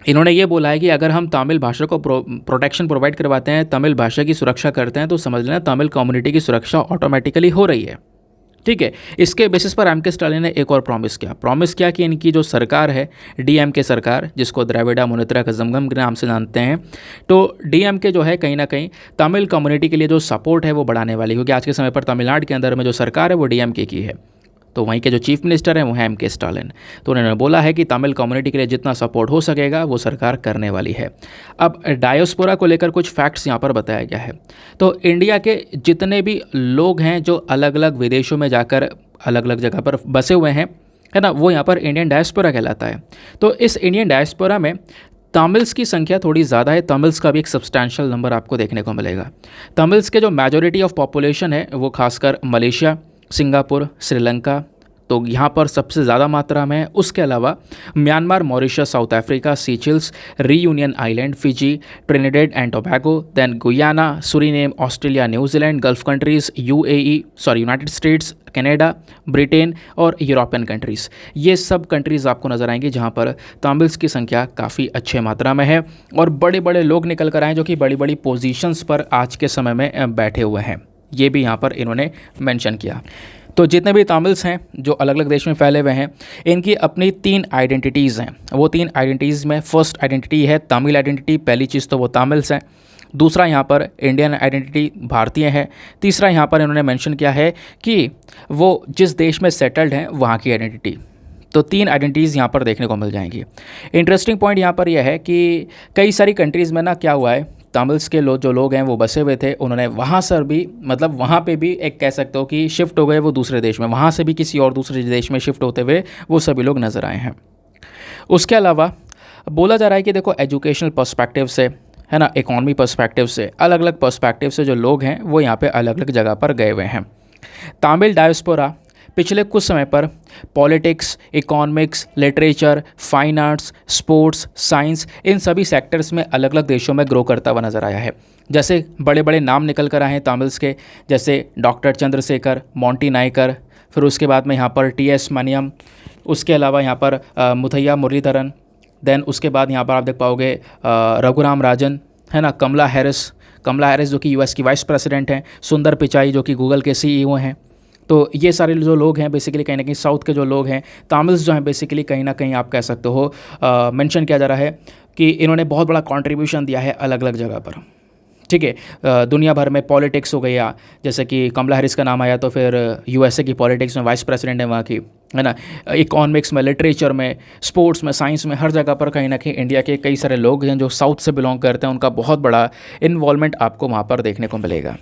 इन्होंने ये बोला है कि अगर हम तमिल भाषा को प्रोटेक्शन प्रोवाइड करवाते हैं, तमिल भाषा की सुरक्षा करते हैं, तो समझ लेना तमिल कम्युनिटी की सुरक्षा ऑटोमेटिकली हो रही है। ठीक है, इसके बेसिस पर एम के स्टालिन ने एक और प्रॉमिस किया कि इनकी जो सरकार है डीएमके सरकार, जिसको द्रविड़ा मुनेत्र कज़गम के नाम से जानते हैं, तो डीएमके जो है कहीं ना कहीं तमिल कम्युनिटी के लिए जो सपोर्ट है वो बढ़ाने वाली, क्योंकि आज के समय पर तमिलनाडु के अंदर में जो सरकार है वो डीएमके की है, तो वहीं के जो चीफ मिनिस्टर हैं वो है एम के स्टालिन। तो उन्होंने बोला है कि तमिल कम्युनिटी के लिए जितना सपोर्ट हो सकेगा वो सरकार करने वाली है। अब डायस्पोरा को लेकर कुछ फैक्ट्स यहाँ पर बताया गया है। तो इंडिया के जितने भी लोग हैं जो अलग अलग विदेशों में जाकर अलग अलग जगह पर बसे हुए हैं, है ना, वो यहाँ पर इंडियन डायस्पोरा कहलाता है। तो इस इंडियन डायस्पोरा में तमिल्स की संख्या थोड़ी ज़्यादा है, तमिल्स का भी एक सब्सटैंशियल नंबर आपको देखने को मिलेगा। तमिल्स के जो मेजॉरिटी ऑफ पॉपुलेशन है वो खासकर मलेशिया, सिंगापुर, श्रीलंका, तो यहाँ पर सबसे ज़्यादा मात्रा में है। उसके अलावा Myanmar, Mauritius, South Africa, Seychelles, Reunion island, Fiji, Trinidad and Tobago, then Guyana, Suriname, Australia, New Zealand, Gulf countries, United States, Canada, Britain और यूरोपियन कंट्रीज़, ये सब कंट्रीज़ आपको नज़र आएंगी जहाँ पर तमिल्स की संख्या काफ़ी अच्छे मात्रा में है और बड़े बड़े लोग निकल कर आए जो कि बड़ी बड़ी पोजीशंस पर आज के समय में बैठे हुए हैं। ये भी यहाँ पर इन्होंने मेंशन किया। तो जितने भी तमिल्स हैं जो अलग अलग देश में फैले हुए हैं, इनकी अपनी 3 आइडेंटिटीज़ हैं। वो 3 आइडेंटिटीज़ में फर्स्ट आइडेंटिटी है तमिल आइडेंटिटी, पहली चीज़ तो वो तमिल्स हैं। दूसरा यहाँ पर इंडियन आइडेंटिटी भारतीय है। तीसरा यहाँ पर इन्होंने मेंशन किया है कि वो जिस देश में सेटल्ड हैं वहाँ की आइडेंटिटी। तो 3 आइडेंटिटीज़ यहाँ पर देखने को मिल जाएंगी। इंटरेस्टिंग पॉइंट यहाँ पर यह है कि कई सारी कंट्रीज़ में ना क्या हुआ है, तमिल्स के जो लोग हैं वो बसे हुए थे, उन्होंने वहाँ सर भी मतलब वहाँ पे भी एक कह सकते हो कि शिफ्ट हो गए वो दूसरे देश में, वहाँ से भी किसी और दूसरे देश में शिफ्ट होते हुए वो सभी लोग नज़र आए हैं। उसके अलावा बोला जा रहा है कि देखो एजुकेशनल पर्सपेक्टिव से, है ना, इकॉनमी पर्सपेक्टिव से, अलग अलग पर्सपेक्टिव से जो लोग हैं वो यहाँ पे अलग अलग जगह पर गए हुए हैं। तमिल डायस्पोरा पिछले कुछ समय पर politics, economics, literature, fine arts, sports, science, इन सभी सेक्टर्स में अलग अलग देशों में ग्रो करता हुआ नज़र आया है। जैसे बड़े बड़े नाम निकल कर आए हैं तमिल्स के, जैसे डॉक्टर चंद्रशेखर, मोंटी नायकर, फिर उसके बाद में यहाँ पर टी.एस. मनियम, उसके अलावा यहाँ पर मुथैया मुरलीधरन, देन उसके बाद यहाँ पर आप देख पाओगे रघुराम राजन, है ना, कमला हैरिस जो कि यूएस की वाइस प्रेसिडेंट हैं, सुंदर पिचाई जो कि गूगल के CEO हैं। तो ये सारे जो लोग हैं बेसिकली कहीं ना कहीं साउथ के जो लोग हैं, तमिल्स जो हैं बेसिकली कहीं ना कहीं आप कह सकते हो मेंशन किया जा रहा है कि इन्होंने बहुत बड़ा कंट्रीब्यूशन दिया है अलग अलग जगह पर। ठीक है, दुनिया भर में पॉलिटिक्स हो गया, जैसे कि कमला हैरिस का नाम आया तो फिर यूएसए की पॉलिटिक्स में वाइस प्रेसिडेंट है वहाँ की, है ना, इकोनॉमिक्स में, लिटरेचर में, स्पोर्ट्स में, साइंस में, हर जगह पर कहीं ना कहीं इंडिया के कई सारे लोग हैं जो साउथ से बिलोंग करते हैं, उनका बहुत बड़ा इन्वॉल्वमेंट आपको वहाँ पर देखने को मिलेगा।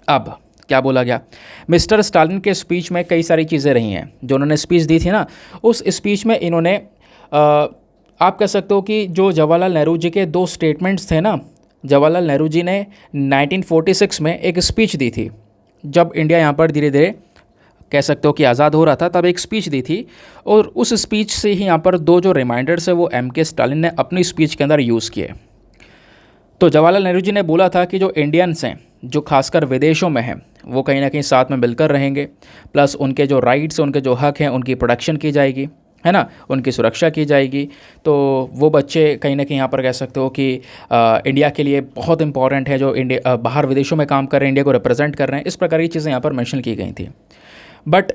अब क्या बोला गया, मिस्टर स्टालिन के स्पीच में कई सारी चीज़ें रही हैं। जो उन्होंने स्पीच दी थी ना, उस स्पीच में इन्होंने आप कह सकते हो कि जो जवाहरलाल नेहरू जी के 2 स्टेटमेंट्स थे ना, जवाहरलाल नेहरू जी ने 1946 में एक स्पीच दी थी, जब इंडिया यहाँ पर धीरे धीरे कह सकते हो कि आज़ाद हो रहा था, तब एक स्पीच दी थी, और उस स्पीच से ही यहाँ पर 2 जो रिमाइंडर्स है वो एम के स्टालिन ने अपनी स्पीच के अंदर यूज़ किए। तो जवाहरलाल नेहरू जी ने बोला था कि जो इंडियंस हैं जो खासकर विदेशों में हैं वो कहीं ना कहीं साथ में मिलकर रहेंगे, प्लस उनके जो राइट्स, उनके जो हक हैं उनकी प्रोटेक्शन की जाएगी, है ना, उनकी सुरक्षा की जाएगी। तो वो बच्चे कहीं ना कहीं यहाँ पर कह सकते हो कि इंडिया के लिए बहुत इंपॉर्टेंट है, जो इंडिया बाहर विदेशों में काम कर रहे हैं, इंडिया को रिप्रेजेंट कर रहे हैं, इस प्रकार की चीज़ें यहाँ पर मेंशन की गई थी। बट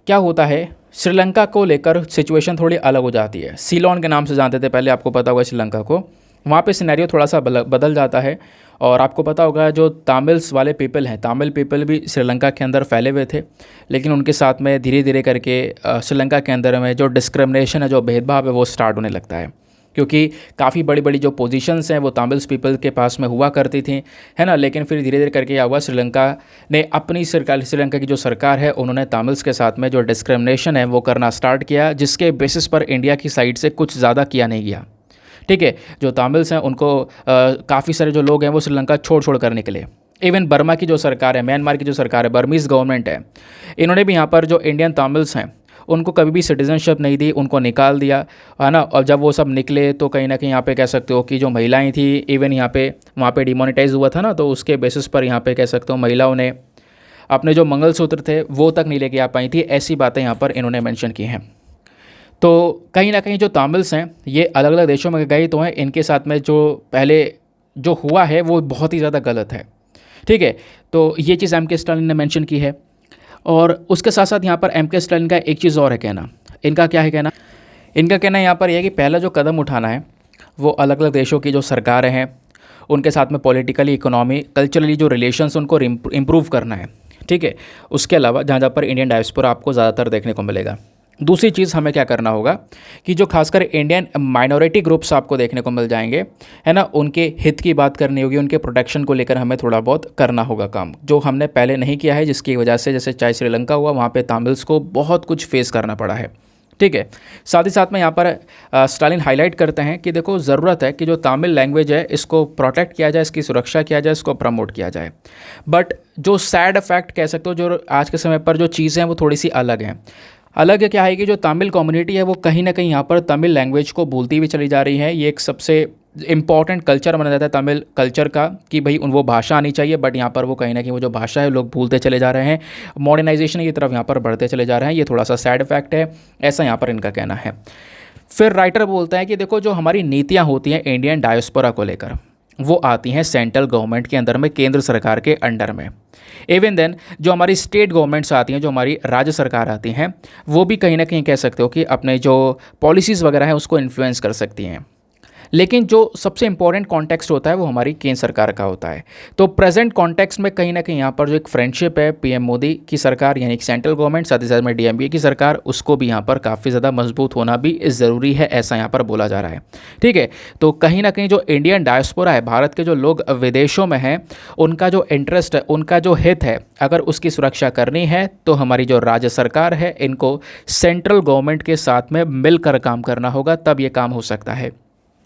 क्या होता है, श्रीलंका को लेकर सिचुएशन थोड़ी अलग हो जाती है। सीलोन के नाम से जानते थे पहले, आपको पता होगा श्रीलंका को, वहाँ पे सिनेरियो थोड़ा सा बदल जाता है। और आपको पता होगा जो तमिल्स वाले पीपल हैं, तमिल पीपल भी श्रीलंका के अंदर फैले हुए थे, लेकिन उनके साथ में धीरे धीरे करके श्रीलंका के अंदर में जो डिस्क्रिमिनेशन है, जो भेदभाव है वो स्टार्ट होने लगता है। क्योंकि काफ़ी बड़ी बड़ी जो पोजीशंस हैं वो तमिल्स पीपल के पास में हुआ करती थी, है ना। लेकिन फिर धीरे धीरे करके क्या हुआ, श्रीलंका ने अपनी सरकार, श्रीलंका की जो सरकार है उन्होंने तमिल्स के साथ में जो डिस्क्रिमिनेशन है वो करना स्टार्ट किया, जिसके बेसिस पर इंडिया की साइड से कुछ ज़्यादा किया नहीं गया। ठीक है, जो तमिल्स हैं उनको काफ़ी सारे जो लोग हैं वो श्रीलंका छोड़ छोड़ कर निकले। इवन बर्मा की जो सरकार है, म्यांमार की जो सरकार है, बर्मीज़ गवर्नमेंट है, इन्होंने भी यहाँ पर जो इंडियन तमिल्स हैं उनको कभी भी सिटीजनशिप नहीं दी, उनको निकाल दिया, है ना। और जब वो सब निकले तो कहीं ना कहीं यहाँ पे कह सकते हो कि जो महिलाएं थी, इवन यहाँ पे वहाँ पे डिमोनेटाइज हुआ था ना, तो उसके बेसिस पर यहाँ पे कह सकते हो महिलाओं ने अपने जो मंगलसूत्र थे वो तक नहीं लेके आ पाई थी। ऐसी बातें यहाँ पर इन्होंने मेंशन की हैं। तो कहीं ना कहीं जो तमिल्स हैं ये अलग अलग देशों में गए तो हैं, इनके साथ में जो पहले जो हुआ है वो बहुत ही ज़्यादा गलत है। ठीक है, तो ये चीज़ एम के स्टालिन ने मेंशन की है। और उसके साथ साथ यहाँ पर एम के स्टालिन का एक चीज़ और है कहना। इनका क्या है कहना, इनका कहना यहाँ पर यह है कि पहला जो कदम उठाना है वो अलग अलग देशों की जो सरकारें हैं उनके साथ में पॉलिटिकली, इकोनॉमी, कल्चरली जो रिलेशंस उनको इम्प्रूव करना है। ठीक है, उसके अलावा जहाँ जहाँ पर इंडियन डायस्पोरा आपको ज़्यादातर देखने को मिलेगा। दूसरी चीज़ हमें क्या करना होगा कि जो खासकर इंडियन माइनॉरिटी ग्रुप्स आपको देखने को मिल जाएंगे, है ना, उनके हित की बात करनी होगी, उनके प्रोटेक्शन को लेकर हमें थोड़ा बहुत करना होगा काम, जो हमने पहले नहीं किया है, जिसकी वजह से जैसे चाहे श्रीलंका हुआ वहाँ पे तमिल्स को बहुत कुछ फेस करना पड़ा है। ठीक है, साथ ही साथ में यहाँ पर स्टालिन हाईलाइट करते हैं कि देखो ज़रूरत है कि जो तमिल लैंग्वेज है इसको प्रोटेक्ट किया जाए, इसकी सुरक्षा किया जाए, इसको प्रमोट किया जाए। बट जो सैड फैक्ट कह सकते हो, जो आज के समय पर जो चीज़ें हैं वो थोड़ी सी अलग हैं। अलग क्या है कि जो तमिल कम्युनिटी है वो कहीं ना कहीं यहाँ पर तमिल लैंग्वेज को भूलती हुई चली जा रही है। ये एक सबसे इंपॉर्टेंट कल्चर माना जाता है तमिल कल्चर का कि भाई वो भाषा आनी चाहिए, बट यहाँ पर वो कहीं ना कहीं वो जो भाषा है लोग भूलते चले जा रहे हैं, मॉडर्नाइजेशन की तरफ यहाँ पर बढ़ते चले जा रहे हैं। ये थोड़ा सा सैड फैक्ट है, ऐसा यहाँ पर इनका कहना है। फिर राइटर बोलता है कि देखो जो हमारी नीतियाँ होती हैं इंडियन डायस्पोरा को लेकर वो आती हैं सेंट्रल गवर्नमेंट के अंदर में, केंद्र सरकार के अंडर में। इवन देन जो हमारी स्टेट गवर्नमेंट्स आती हैं, जो हमारी राज्य सरकार आती हैं, वो भी कहीं ना कहीं कह सकते हो कि अपने जो पॉलिसीज़ वगैरह हैं उसको इन्फ्लुएंस कर सकती हैं। लेकिन जो सबसे इंपॉर्टेंट कॉन्टेक्स्ट होता है वो हमारी केंद्र सरकार का होता है। तो प्रेजेंट कॉन्टेक्स्ट में कहीं ना कहीं यहाँ पर जो एक फ्रेंडशिप है पीएम मोदी की सरकार यानी सेंट्रल गवर्नमेंट, साथ ही साथ में डीएमके की सरकार, उसको भी यहाँ पर काफ़ी ज़्यादा मजबूत होना भी ज़रूरी है, ऐसा यहाँ पर बोला जा रहा है। ठीक है, तो कहीं ना कहीं जो इंडियन डायस्पोरा है, भारत के जो लोग विदेशों में हैं, उनका जो इंटरेस्ट है, उनका जो हित है, अगर उसकी सुरक्षा करनी है तो हमारी जो राज्य सरकार है इनको सेंट्रल गवर्नमेंट के साथ में मिलकर काम करना होगा, तब ये काम हो सकता है।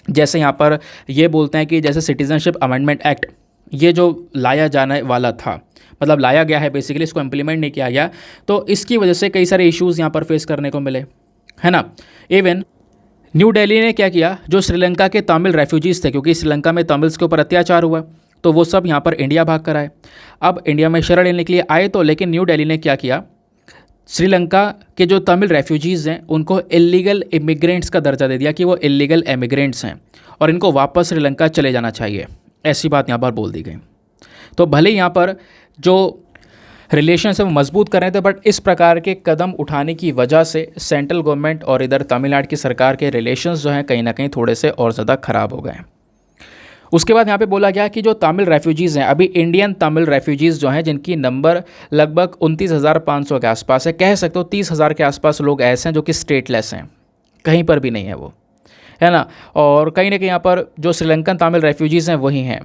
जैसे यहाँ पर ये बोलते हैं कि जैसे सिटीजनशिप अमेंडमेंट एक्ट ये जो लाया जाने वाला था, मतलब लाया गया है बेसिकली, इसको इम्प्लीमेंट नहीं किया गया, तो इसकी वजह से कई सारे इश्यूज़ यहाँ पर फेस करने को मिले, है ना। इवन न्यू दिल्ली ने क्या किया, जो श्रीलंका के तमिल रेफ्यूजीज़ थे, क्योंकि श्रीलंका में तमिल्स के ऊपर अत्याचार हुआ तो वो सब यहाँ पर इंडिया भाग कर आए। अब इंडिया में शरण लेने के लिए आए तो, लेकिन न्यू दिल्ली ने क्या किया, श्रीलंका के जो तमिल रेफ्यूजीज़ हैं उनको इलीगल इमिग्रेंट्स का दर्जा दे दिया कि वो इलीगल इमिग्रेंट्स हैं और इनको वापस श्रीलंका चले जाना चाहिए, ऐसी बात यहाँ पर बोल दी गई। तो भले यहाँ पर जो रिलेशन है वो मजबूत कर रहे थे, बट इस प्रकार के कदम उठाने की वजह से सेंट्रल गवर्नमेंट और इधर तमिलनाडु की सरकार के रिलेशंस जो हैं कहीं ना कहीं थोड़े से और ज़्यादा ख़राब हो गए। उसके बाद यहाँ पे बोला गया कि जो तमिल रेफ्यूजीज़ हैं, अभी इंडियन तमिल रेफ्यूजीज़ जो हैं जिनकी नंबर लगभग 29,500 के आसपास है, कह सकते हो 30,000 के आसपास लोग ऐसे हैं जो कि स्टेटलेस हैं, कहीं पर भी नहीं है वो, है ना। और कहीं ना कहीं यहाँ पर जो श्रीलंकन तमिल रेफ्यूजीज़ हैं वही हैं,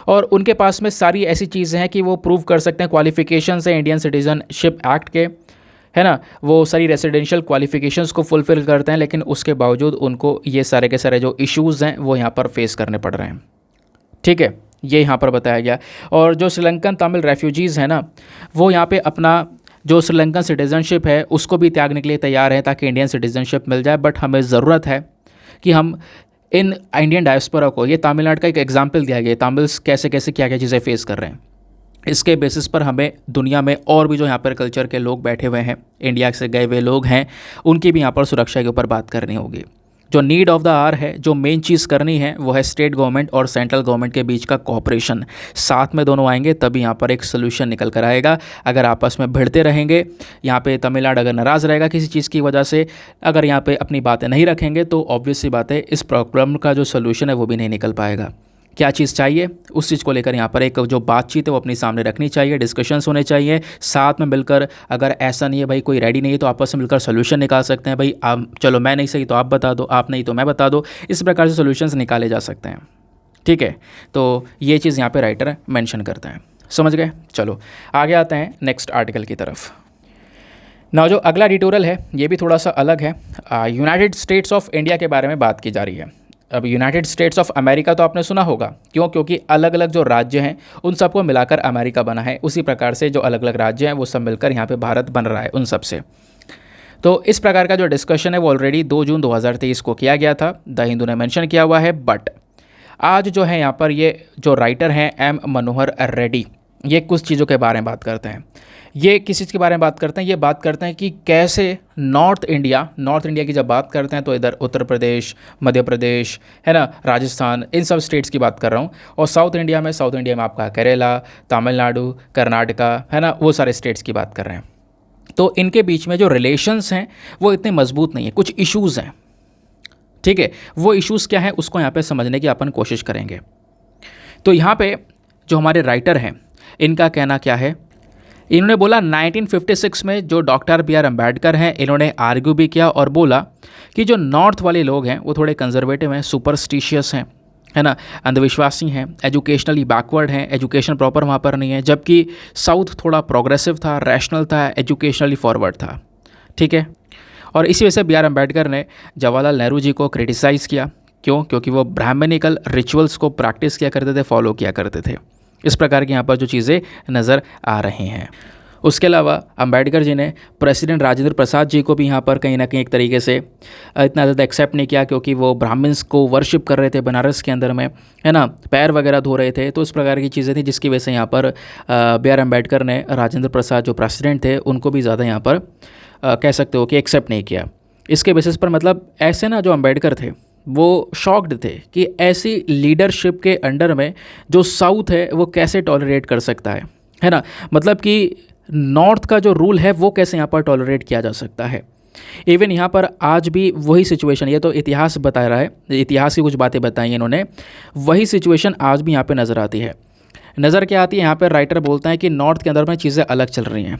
और उनके पास में सारी ऐसी चीज़ें हैं कि वो प्रूव कर सकते हैं, क्वालिफिकेशंस हैं इंडियन सिटीजनशिप एक्ट के, है ना, वो सारी रेसिडेंशियल क्वालिफिकेशंस को फुलफ़िल करते हैं, लेकिन उसके बावजूद उनको ये सारे के सारे जो इश्यूज़ हैं वो यहाँ पर फेस करने पड़ रहे हैं। ठीक है, ये यहाँ पर बताया गया। और जो श्रीलंकन तमिल रेफ्यूजीज़ हैं ना, वो यहाँ पे अपना जो श्रीलंकन सिटीज़नशिप है उसको भी त्यागने के लिए तैयार है ताकि इंडियन सिटीज़नशिप मिल जाए। बट हमें ज़रूरत है कि हम इन इंडियन डायस्पोरा को, ये तमिलनाडु का एक एग्जाम्पल दिया गया, तमिल्स कैसे कैसे क्या क्या चीज़ें फेस कर रहे हैं, इसके बेसिस पर हमें दुनिया में और भी जो यहाँ पर कल्चर के लोग बैठे हुए हैं, इंडिया से गए हुए लोग हैं, उनकी भी यहाँ पर सुरक्षा के ऊपर बात करनी होगी। जो नीड ऑफ द आवर है, जो मेन चीज़ करनी है वो है स्टेट गवर्नमेंट और सेंट्रल गवर्नमेंट के बीच का कोऑपरेशन। साथ में दोनों आएंगे तभी यहाँ पर एक सोल्यूशन निकल कर आएगा। अगर आपस में भिड़ते रहेंगे, यहाँ पे तमिलनाडु अगर नाराज़ रहेगा किसी चीज़ की वजह से, अगर यहाँ पे अपनी बातें नहीं रखेंगे, तो ऑब्वियस सी बात है इस प्रॉब्लम का जो सोल्यूशन है वो भी नहीं निकल पाएगा। क्या चीज़ चाहिए, उस चीज़ को लेकर यहाँ पर एक जो बातचीत है वो अपने सामने रखनी चाहिए, डिस्कशंस होने चाहिए साथ में मिलकर। अगर ऐसा नहीं है भाई कोई रेडी नहीं है तो आपस में मिलकर सोल्यूशन निकाल सकते हैं। भाई आप चलो मैं नहीं सही तो आप बता दो, आप नहीं तो मैं बता दो, इस प्रकार से सोल्यूशंस निकाले जा सकते हैं। ठीक है, तो ये चीज़ यहाँ पे राइटर मेंशन करते हैं। समझ गए? चलो आगे आते हैं नेक्स्ट आर्टिकल की तरफ। ना जो अगला एडिटोरियल है ये भी थोड़ा सा अलग है। यूनाइटेड स्टेट्स ऑफ इंडिया के बारे में बात की जा रही है। अब यूनाइटेड स्टेट्स ऑफ अमेरिका तो आपने सुना होगा, क्यों? क्योंकि अलग अलग जो राज्य हैं उन सबको मिलाकर अमेरिका बना है। उसी प्रकार से जो अलग अलग राज्य हैं वो सब मिलकर यहाँ पे भारत बन रहा है उन सब से। तो इस प्रकार का जो डिस्कशन है वो ऑलरेडी 2 जून 2023 को किया गया था, द हिंदू ने मेंशन किया हुआ है। बट आज जो है यहाँ पर ये जो राइटर हैं एम मनोहर रेड्डी, ये कुछ चीज़ों के बारे में बात करते हैं। ये किस चीज़ के बारे में बात करते हैं? ये बात करते हैं कि कैसे नॉर्थ इंडिया की जब बात करते हैं तो इधर उत्तर प्रदेश, मध्य प्रदेश है ना, राजस्थान, इन सब स्टेट्स की बात कर रहा हूँ। और साउथ इंडिया में आपका केरला, तमिलनाडु, कर्नाटका है ना, वो सारे स्टेट्स की बात कर रहे हैं। तो इनके बीच में जो रिलेशंस हैं वो इतने मजबूत नहीं है, कुछ इश्यूज़ हैं। ठीक है, वो इश्यूज़ क्या है उसको यहाँ पे समझने की अपन कोशिश करेंगे। तो यहाँ पे जो हमारे राइटर हैं इनका कहना क्या है? इन्होंने बोला 1956 में जो डॉक्टर बी आर अम्बेडकर हैं इन्होंने आर्ग्यू भी किया और बोला कि जो नॉर्थ वाले लोग हैं वो थोड़े कंजर्वेटिव हैं, सुपरस्टिशियस हैं, है ना, अंधविश्वासी हैं, एजुकेशनली बैकवर्ड हैं, एजुकेशन प्रॉपर वहाँ पर नहीं है। जबकि साउथ थोड़ा प्रोग्रेसिव था, रैशनल था, एजुकेशनली फॉरवर्ड था। ठीक है, और इसी वजह से बी आर अम्बेडकर ने जवाहरलाल नेहरू जी को क्रिटिसाइज़ किया। क्यों? क्योंकि वो ब्राह्मणिकल रिचुअल्स को प्रैक्टिस किया करते थे, फॉलो किया करते थे। इस प्रकार की यहाँ पर जो चीज़ें नज़र आ रही हैं। उसके अलावा अंबेडकर जी ने प्रेसिडेंट राजेंद्र प्रसाद जी को भी यहाँ पर कहीं ना कहीं एक तरीके से इतना ज़्यादा एक्सेप्ट नहीं किया, क्योंकि वो ब्राह्मण्स को वर्शिप कर रहे थे बनारस के अंदर में, है ना, पैर वगैरह धो रहे थे। तो इस प्रकार की चीज़ें थी जिसकी वजह से यहाँ पर बी आर अम्बेडकर ने राजेंद्र प्रसाद जो प्रेसिडेंट थे उनको भी ज़्यादा यहाँ पर कह सकते हो कि एक्सेप्ट नहीं किया। इसके बेसिस पर मतलब ऐसे ना जो अम्बेडकर थे वो शॉक्ड थे कि ऐसी लीडरशिप के अंडर में जो साउथ है वो कैसे टॉलरेट कर सकता है ना। मतलब कि नॉर्थ का जो रूल है वो कैसे यहाँ पर टॉलरेट किया जा सकता है। इवन यहाँ पर आज भी वही सिचुएशन, ये तो इतिहास बता रहा है, इतिहास की कुछ बातें बताई इन्होंने, वही सिचुएशन आज भी यहाँ पे नज़र आती है। नज़र क्या आती है? यहाँ पर राइटर बोलता है कि नॉर्थ के अंदर में चीज़ें अलग चल रही हैं।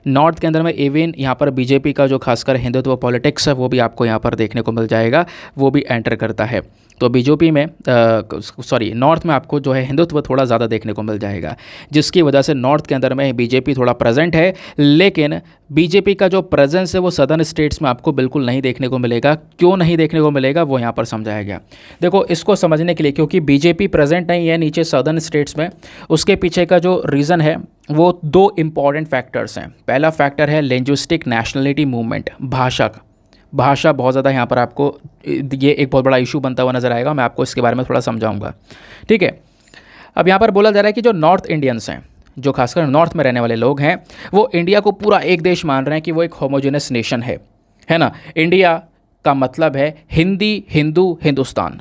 नॉर्थ के अंदर में इवन यहाँ पर बीजेपी का जो खासकर हिंदुत्व पॉलिटिक्स है वो भी आपको यहाँ पर देखने को मिल जाएगा, वो भी एंटर करता है। तो बीजेपी में नॉर्थ में आपको जो है हिंदुत्व थोड़ा ज़्यादा देखने को मिल जाएगा, जिसकी वजह से नॉर्थ के अंदर में बीजेपी थोड़ा प्रेजेंट है। लेकिन बीजेपी का जो प्रेजेंस है वो सदर्न स्टेट्स में आपको बिल्कुल नहीं देखने को मिलेगा। क्यों नहीं देखने को मिलेगा वो यहाँ पर समझाया गया। देखो इसको समझने के लिए, क्योंकि बीजेपी प्रेजेंट नहीं है नीचे सदर्न स्टेट्स में, उसके पीछे का जो रीज़न है वो 2 इम्पॉर्टेंट फैक्टर्स हैं। पहला फैक्टर है लिंग्विस्टिक नेशनलिटी मूवमेंट, भाषा बहुत ज़्यादा यहाँ पर आपको ये एक बहुत बड़ा इशू बनता हुआ नज़र आएगा। मैं आपको इसके बारे में थोड़ा समझाऊंगा। ठीक है, अब यहाँ पर बोला जा रहा है कि जो नॉर्थ इंडियंस हैं, जो खासकर नॉर्थ में रहने वाले लोग हैं, वो इंडिया को पूरा एक देश मान रहे हैं कि वो एक होमोजेनस नेशन है ना। इंडिया का मतलब है हिंदी, हिंदू, हिंदुस्तान।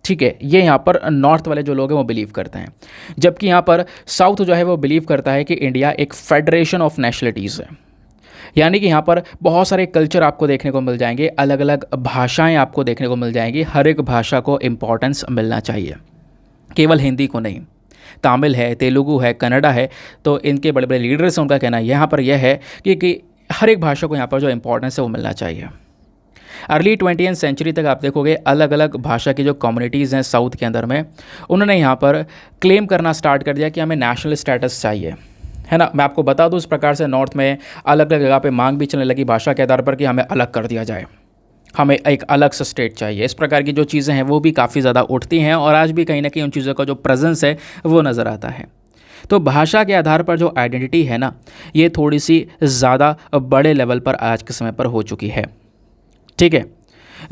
ठीक है, ये यहाँ पर नॉर्थ वाले जो लोग हैं वो बिलीव करते हैं। जबकि यहाँ पर साउथ जो है वो बिलीव करता है कि इंडिया एक फेडरेशन ऑफ नेशनलिटीज़ है, यानी कि यहाँ पर बहुत सारे कल्चर आपको देखने को मिल जाएंगे, अलग अलग भाषाएं आपको देखने को मिल जाएंगी। हर एक भाषा को इम्पोर्टेंस मिलना चाहिए, केवल हिंदी को नहीं। तमिल है, तेलुगु है, कन्नड़ा है, तो इनके बड़े बड़े लीडर्स हैं, उनका कहना यहाँ पर यह है कि हर एक भाषा को यहाँ पर जो इम्पोर्टेंस है वो मिलना चाहिए। अर्ली 20वीं सेंचुरी तक आप देखोगे अलग अलग भाषा की जो कम्युनिटीज़ हैं साउथ के अंदर में, उन्होंने यहाँ पर क्लेम करना स्टार्ट कर दिया कि हमें नेशनल स्टेटस चाहिए, है ना। मैं आपको बता दूं इस प्रकार से नॉर्थ में अलग अलग जगह पे मांग भी चलने लगी भाषा के आधार पर कि हमें अलग कर दिया जाए, हमें एक अलग सा स्टेट चाहिए। इस प्रकार की जो चीज़ें हैं वो भी काफ़ी ज़्यादा उठती हैं और आज भी कहीं ना कहीं उन चीज़ों का जो प्रेजेंस है वो नज़र आता है। तो भाषा के आधार पर जो आइडेंटिटी है ना, ये थोड़ी सी ज़्यादा बड़े लेवल पर आज के समय पर हो चुकी है। ठीक है,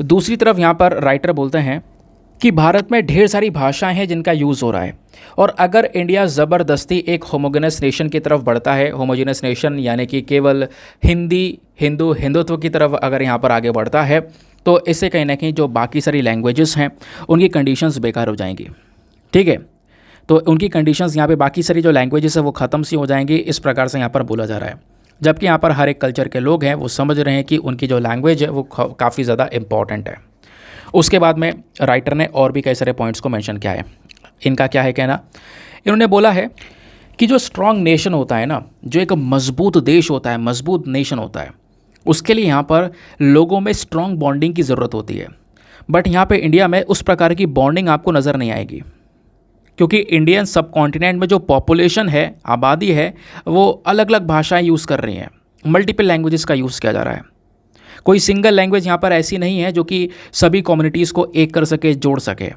दूसरी तरफ यहाँ पर राइटर बोलते हैं कि भारत में ढेर सारी भाषाएं हैं जिनका यूज़ हो रहा है, और अगर इंडिया ज़बरदस्ती एक होमोजेनस नेशन की तरफ बढ़ता है, होमोजेनस नेशन यानी कि केवल हिंदी, हिंदू, हिंदुत्व की तरफ अगर यहाँ पर आगे बढ़ता है, तो इससे कहीं ना कहीं जो बाकी सारी लैंग्वेजेस हैं उनकी कंडीशंस बेकार हो जाएंगी। ठीक है, तो उनकी कंडीशंस यहाँ पे बाकी सारी जो लैंग्वेजेस है वो ख़त्म सी हो जाएंगी, इस प्रकार से यहाँ पर बोला जा रहा है। जबकि यहाँ पर हर एक कल्चर के लोग हैं वो समझ रहे हैं कि उनकी जो लैंग्वेज है वो काफ़ी ज़्यादा इम्पॉर्टेंट है। उसके बाद में राइटर ने और भी कई सारे पॉइंट्स को मेंशन किया है। इनका क्या है कहना, इन्होंने बोला है कि जो स्ट्रांग नेशन होता है ना, जो एक मजबूत देश होता है, मजबूत नेशन होता है, उसके लिए यहाँ पर लोगों में स्ट्रांग बॉन्डिंग की ज़रूरत होती है। बट यहाँ पे इंडिया में उस प्रकार की बॉन्डिंग आपको नज़र नहीं आएगी, क्योंकि इंडियन सब कॉन्टिनेंट में जो पॉपुलेशन है, आबादी है, वो अलग अलग भाषाएं यूज़ कर रही हैं, मल्टीपल लैंग्वेजेस का यूज़ किया जा रहा है। कोई सिंगल लैंग्वेज यहाँ पर ऐसी नहीं है जो कि सभी कम्युनिटीज़ को एक कर सके, जोड़ सके,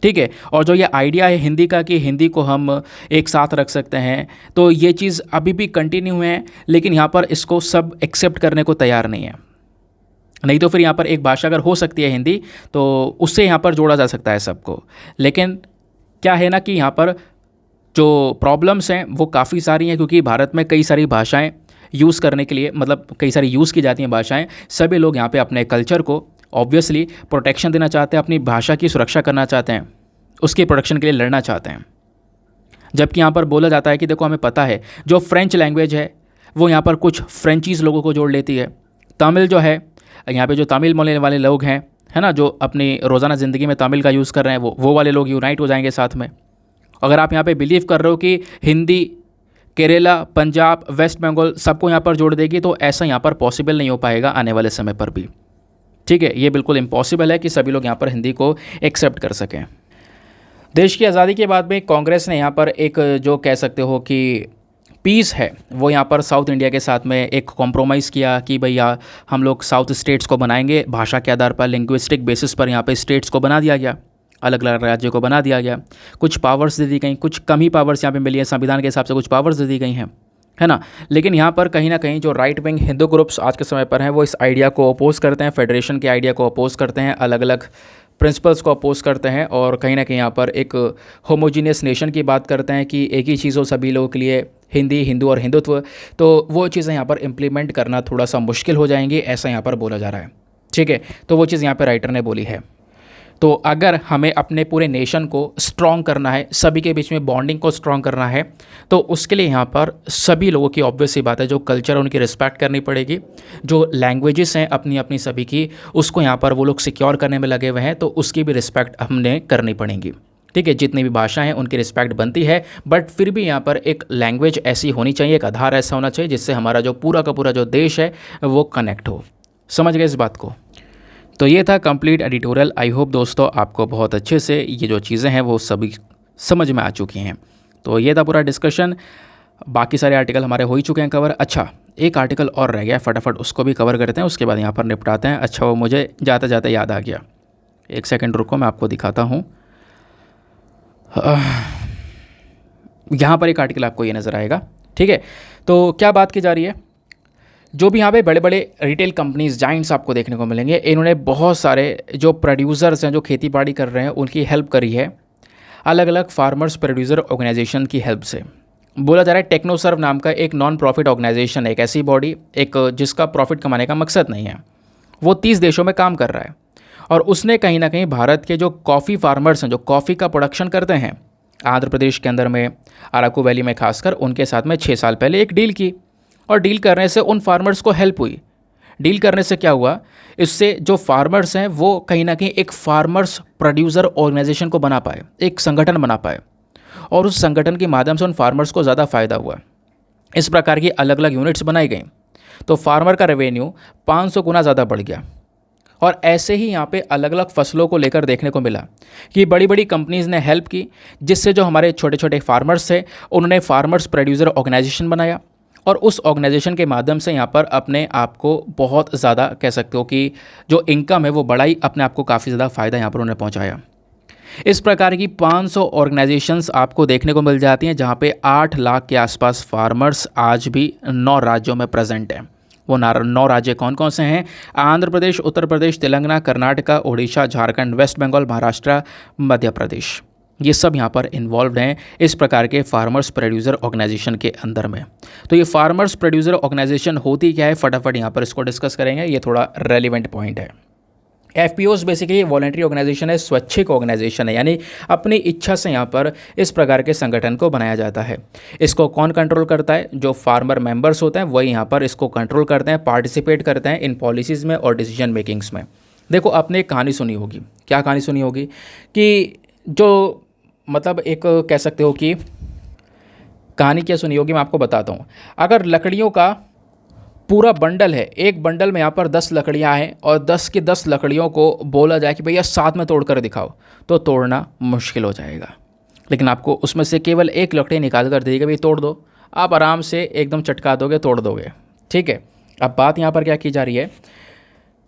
ठीक है। और जो ये आइडिया है हिंदी का कि हिंदी को हम एक साथ रख सकते हैं, तो ये चीज़ अभी भी कंटिन्यू है, लेकिन यहाँ पर इसको सब एक्सेप्ट करने को तैयार नहीं है। नहीं तो फिर यहाँ पर एक भाषा अगर हो सकती है हिंदी, तो उससे यहाँ पर जोड़ा जा सकता है सबको। लेकिन क्या है ना कि यहाँ पर जो प्रॉब्लम्स हैं वो काफ़ी सारी हैं, क्योंकि भारत में कई सारी भाषाएं यूज़ करने के लिए, मतलब कई सारी यूज़ की जाती हैं भाषाएं। सभी लोग यहाँ पे अपने कल्चर को ऑब्वियसली प्रोटेक्शन देना चाहते हैं, अपनी भाषा की सुरक्षा करना चाहते हैं, उसके प्रोटेक्शन के लिए लड़ना चाहते हैं। जबकि यहाँ पर बोला जाता है कि देखो, हमें पता है जो फ्रेंच लैंग्वेज है वो यहाँ पर कुछ फ्रेंचीज़ लोगों को जोड़ लेती है। तमिल जो है, यहाँ पे जो तमिल बोलने वाले लोग हैं, है ना, जो अपनी रोज़ाना ज़िंदगी में तमिल का यूज़ कर रहे हैं, वो वाले लोग यूनाइट हो जाएंगे साथ में। अगर आप यहाँ पे बिलीव कर रहे हो कि हिंदी केरला, पंजाब, वेस्ट बंगाल सबको यहाँ पर जोड़ देगी, तो ऐसा यहाँ पर पॉसिबल नहीं हो पाएगा आने वाले समय पर भी, ठीक है। ये बिल्कुल इम्पॉसिबल है कि सभी लोग यहाँ पर हिंदी को एक्सेप्ट कर सकें। देश की आज़ादी के बाद में कांग्रेस ने यहाँ पर एक, जो कह सकते हो कि पीस है, वो यहाँ पर साउथ इंडिया के साथ में एक कॉम्प्रोमाइज़ किया कि भैया हम लोग साउथ स्टेट्स को बनाएंगे, भाषा के आधार पर, लिंग्विस्टिक बेसिस पर यहाँ पे स्टेट्स को बना दिया गया, अलग अलग राज्यों को बना दिया गया। कुछ पावर्स दे दी गई, कुछ कम ही पावर्स यहाँ पे मिली है, संविधान के हिसाब से कुछ पावर्स दे दी गई हैं, है ना। लेकिन यहाँ पर कहीं ना कहीं जो राइट विंग हिंदू ग्रुप्स आज के समय पर हैं, वो इस आइडिया को अपोज करते हैं, फेडरेशन के आइडिया को अपोज करते हैं, अलग अलग प्रिंसिपल्स को अपोज करते हैं, और कहीं ना कहीं यहाँ पर एक होमोजीनियस नेशन की बात करते हैं कि एक ही चीज़ हो सभी लोगों के लिए, हिंदी, हिंदू और हिंदुत्व। तो वो चीज़ें यहाँ पर इम्प्लीमेंट करना थोड़ा सा मुश्किल हो जाएंगी, ऐसा यहाँ पर बोला जा रहा है, ठीक है। तो वो चीज़ यहाँ पर राइटर ने बोली है। तो अगर हमें अपने पूरे नेशन को स्ट्रॉन्ग करना है, सभी के बीच में बॉन्डिंग को स्ट्रॉन्ग करना है, तो उसके लिए यहाँ पर सभी लोगों की ऑब्वियस सी बात है, जो कल्चर है उनकी रिस्पेक्ट करनी पड़ेगी, जो लैंग्वेजेस हैं अपनी अपनी सभी की, उसको यहाँ पर वो लोग सिक्योर करने में लगे हुए हैं, तो उसकी भी रिस्पेक्ट हमने करनी पड़ेगी, ठीक है। जितनी भी भाषा हैं उनकी रिस्पेक्ट बनती है, बट फिर भी यहाँ पर एक लैंग्वेज ऐसी होनी चाहिए, एक आधार ऐसा होना चाहिए जिससे हमारा जो पूरा का पूरा जो देश है वो कनेक्ट हो। समझ गए इस बात को? तो ये था कंप्लीट एडिटोरियल। आई होप दोस्तों आपको बहुत अच्छे से ये जो चीज़ें हैं वो सभी समझ में आ चुकी हैं। तो ये था पूरा डिस्कशन। बाकी सारे आर्टिकल हमारे हो ही चुके हैं कवर। अच्छा, एक आर्टिकल और रह गया, फटाफट उसको भी कवर करते हैं, उसके बाद यहाँ पर निपटाते हैं। अच्छा, वो मुझे जाते जाते याद आ गया, एक सेकंड रुको, मैं आपको दिखाता हूँ। यहाँ पर एक आर्टिकल आपको ये नज़र आएगा, ठीक है। तो क्या बात की जा रही है, जो भी यहाँ पे बड़े बड़े रिटेल कंपनीज, जाइंट्स आपको देखने को मिलेंगे, इन्होंने बहुत सारे जो प्रोड्यूसर्स हैं, जो खेती बाड़ी कर रहे हैं, उनकी हेल्प करी है अलग अलग फार्मर्स प्रोड्यूसर ऑर्गेनाइजेशन की हेल्प से। बोला जा रहा है टेक्नोसर्व नाम का एक नॉन प्रॉफिट ऑर्गेनाइजेशन है, एक ऐसी बॉडी, एक जिसका प्रॉफिट कमाने का मकसद नहीं है, वो 30 देशों में काम कर रहा है, और उसने कहीं ना कहीं भारत के जो कॉफ़ी फार्मर्स हैं, जो कॉफ़ी का प्रोडक्शन करते हैं आंध्र प्रदेश के अंदर में, अराकू वैली में खासकर, उनके साथ में 6 साल पहले एक डील की, और डील करने से उन फार्मर्स को हेल्प हुई। डील करने से क्या हुआ, इससे जो फार्मर्स हैं वो कहीं ना कहीं एक फार्मर्स प्रोड्यूसर ऑर्गेनाइजेशन को बना पाए, एक संगठन बना पाए, और उस संगठन के माध्यम से उन फार्मर्स को ज़्यादा फ़ायदा हुआ। इस प्रकार की अलग अलग यूनिट्स बनाई गई, तो फार्मर का रेवेन्यू 500 गुना ज़्यादा बढ़ गया। और ऐसे ही यहाँ पे अलग अलग फसलों को लेकर देखने को मिला कि बड़ी बड़ी कंपनीज़ ने हेल्प की, जिससे जो हमारे छोटे छोटे फार्मर्स थे उन्होंने फार्मर्स प्रोड्यूसर ऑर्गेनाइजेशन बनाया, और उस ऑर्गेनाइजेशन के माध्यम से यहाँ पर अपने आप को बहुत ज़्यादा, कह सकते हो कि जो इनकम है वो बढ़ाई, अपने आप को काफ़ी ज़्यादा फ़ायदा यहाँ पर उन्होंने पहुँचाया। इस प्रकार की 500 ऑर्गेनाइजेशंस आपको देखने को मिल जाती हैं, जहाँ पे 8 लाख के आसपास फार्मर्स आज भी 9 राज्यों में प्रेजेंट हैं। वो 9 राज्य कौन कौन से हैं? आंध्र प्रदेश, उत्तर प्रदेश, तेलंगाना, कर्नाटका, ओडिशा, झारखंड, वेस्ट बंगाल, महाराष्ट्र, मध्य प्रदेश, ये सब यहाँ पर इन्वॉल्व हैं इस प्रकार के फार्मर्स प्रोड्यूसर ऑर्गेनाइजेशन के अंदर में। तो ये फार्मर्स प्रोड्यूसर ऑर्गेनाइजेशन होती क्या है, फटाफट यहाँ पर इसको डिस्कस करेंगे, ये थोड़ा रेलिवेंट पॉइंट है। एफपीओज बेसिकली वॉलंटरी ऑर्गेनाइजेशन है, स्वैच्छिक ऑर्गेनाइजेशन है, यानी अपनी इच्छा से यहाँ पर इस प्रकार के संगठन को बनाया जाता है। इसको कौन कंट्रोल करता है? जो फार्मर मेंबर्स होते हैं वही यहाँ पर इसको कंट्रोल करते हैं, पार्टिसिपेट करते हैं इन पॉलिसीज़ में और डिसीजन मेकिंग्स में। देखो, आपने एक कहानी सुनी होगी, क्या कहानी सुनी होगी कि जो मतलब एक कह सकते हो कि कहानी क्या सुनी होगी, मैं आपको बताता हूँ। अगर लकड़ियों का पूरा बंडल है, एक बंडल में यहाँ पर 10 लकड़ियाँ हैं और 10 की 10 लकड़ियों को बोला जाए कि भैया साथ में तोड़ कर दिखाओ, तो तोड़ना मुश्किल हो जाएगा। लेकिन आपको उसमें से केवल एक लकड़ी निकाल कर देगी, भाई तोड़ दो, आप आराम से एकदम चटका दोगे, तोड़ दोगे। ठीक है, अब बात यहाँ पर क्या की जा रही है,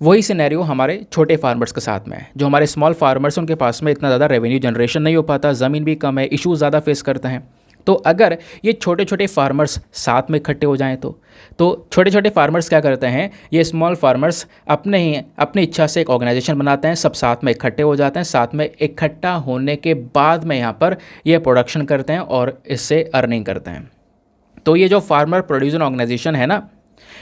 वही सिनेरियो हमारे छोटे फार्मर्स के साथ में है। जो हमारे स्मॉल फार्मर्स हैं उनके पास में इतना ज़्यादा रेवेन्यू जनरेशन नहीं हो पाता, ज़मीन भी कम है, इशूज़ ज़्यादा फेस करते हैं। तो अगर ये छोटे छोटे फार्मर्स साथ में इकट्ठे हो जाएं तो छोटे छोटे फार्मर्स क्या करते हैं, ये स्मॉल फार्मर्स अपनी इच्छा से एक ऑर्गेनाइजेशन बनाते हैं, सब साथ में इकट्ठे हो जाते हैं। साथ में इकट्ठा होने के बाद में यहाँ पर ये प्रोडक्शन करते हैं और इससे अर्निंग करते हैं। तो ये जो फार्मर प्रोड्यूसर ऑर्गेनाइजेशन है ना,